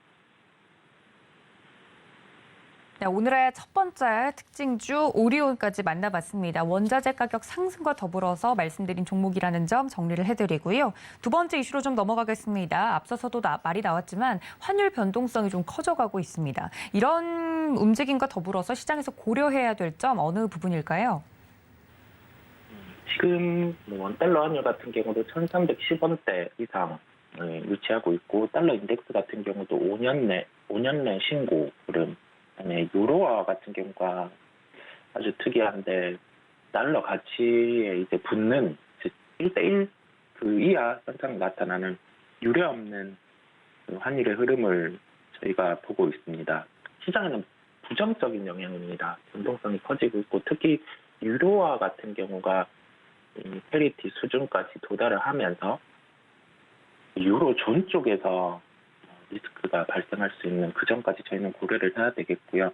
네, 오늘의 첫 번째 특징주 오리온까지 만나봤습니다. 원자재 가격 상승과 더불어서 말씀드린 종목이라는 점 정리를 해드리고요. 두 번째 이슈로 좀 넘어가겠습니다. 앞서서도 말이 나왔지만 환율 변동성이 좀 커져가고 있습니다. 이런 움직임과 더불어서 시장에서 고려해야 될 점 어느 부분일까요? 지금 원달러 환율 같은 경우도 1,310원대 이상 유치하고 있고 달러 인덱스 같은 경우도 5년 내 신고 흐름. 그다음에 유로화 같은 경우가 아주 특이한데 달러 가치에 이제 붙는 1대1 그 이하 현상 나타나는 유례 없는 환율의 흐름을 저희가 보고 있습니다. 시장에는 부정적인 영향입니다. 변동성이 커지고 있고 특히 유로화 같은 경우가 페리티 수준까지 도달을 하면서 유로존 쪽에서 리스크가 발생할 수 있는 그 점까지 저희는 고려를 해야 되겠고요.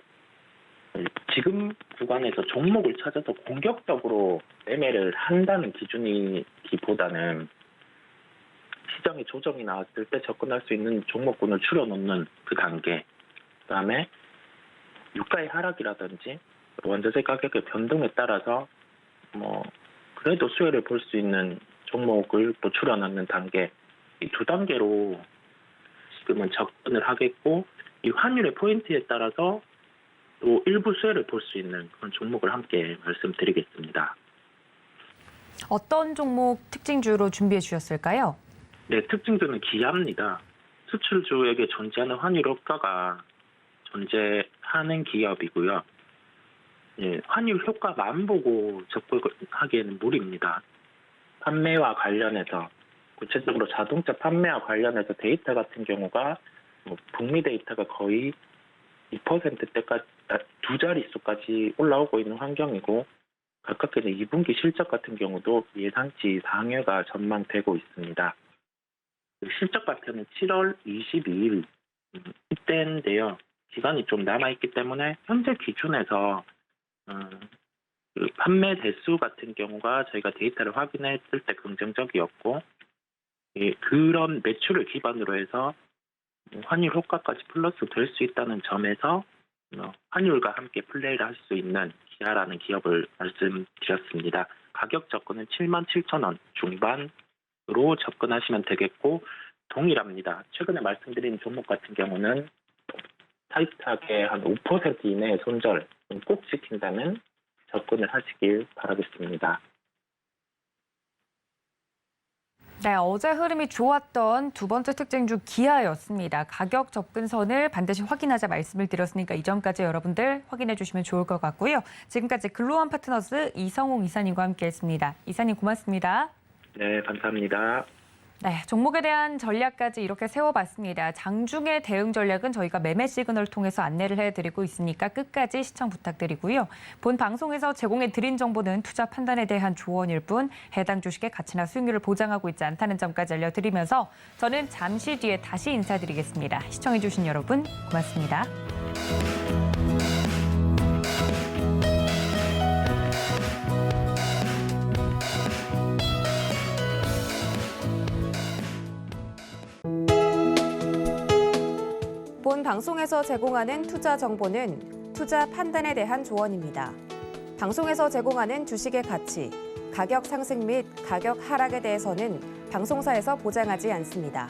지금 구간에서 종목을 찾아서 공격적으로 매매를 한다는 기준이기보다는 시장의 조정이 나왔을 때 접근할 수 있는 종목군을 추려놓는 그 단계, 그다음에 유가의 하락이라든지 원자재 가격의 변동에 따라서 그래도 수혜를 볼 수 있는 종목을 또 추려놓는 단계, 이 두 단계로 지금은 접근을 하겠고 이 환율의 포인트에 따라서 또 일부 수혜를 볼 수 있는 그런 종목을 함께 말씀드리겠습니다. 어떤 종목 특징주로 준비해 주셨을까요? 네, 특징주는 기아입니다. 수출주에게 존재하는 환율 효과가 존재하는 기업이고요. 예, 환율 효과만 보고 접근하기에는 무리입니다. 판매와 관련해서 구체적으로 자동차 판매와 관련해서 데이터 같은 경우가 북미 데이터가 거의 2%대까지 두 자릿수까지 올라오고 있는 환경이고 가깝게는 2분기 실적 같은 경우도 예상치 상회가 전망되고 있습니다. 실적 발표는 7월 22일 이때인데요. 기간이 좀 남아있기 때문에 현재 기준에서 그 판매 대수 같은 경우가 저희가 데이터를 확인했을 때 긍정적이었고, 그런 매출을 기반으로 해서 환율 효과까지 플러스 될 수 있다는 점에서 환율과 함께 플레이를 할 수 있는 기아라는 기업을 말씀드렸습니다. 가격 접근은 77,000원 중반으로 접근하시면 되겠고 동일합니다. 최근에 말씀드린 종목 같은 경우는 타이트하게 한 5% 이내의 손절 꼭 지킨다면 접근을 하시길 바라겠습니다. 네, 어제 흐름이 좋았던 두 번째 특징주 기아였습니다. 가격 접근선을 반드시 확인하자 말씀을 드렸으니까 이 점까지 여러분들 확인해 주시면 좋을 것 같고요. 지금까지 글로원 파트너스 이성홍 이사님과 함께했습니다. 이사님 고맙습니다. 네, 감사합니다. 네, 종목에 대한 전략까지 이렇게 세워봤습니다. 장중의 대응 전략은 저희가 매매 시그널을 통해서 안내를 해드리고 있으니까 끝까지 시청 부탁드리고요. 본 방송에서 제공해드린 정보는 투자 판단에 대한 조언일 뿐 해당 주식의 가치나 수익률을 보장하고 있지 않다는 점까지 알려드리면서 저는 잠시 뒤에 다시 인사드리겠습니다. 시청해주신 여러분 고맙습니다. 본 방송에서 제공하는 투자 정보는 투자 판단에 대한 조언입니다. 방송에서 제공하는 주식의 가치, 가격 상승 및 가격 하락에 대해서는 방송사에서 보장하지 않습니다.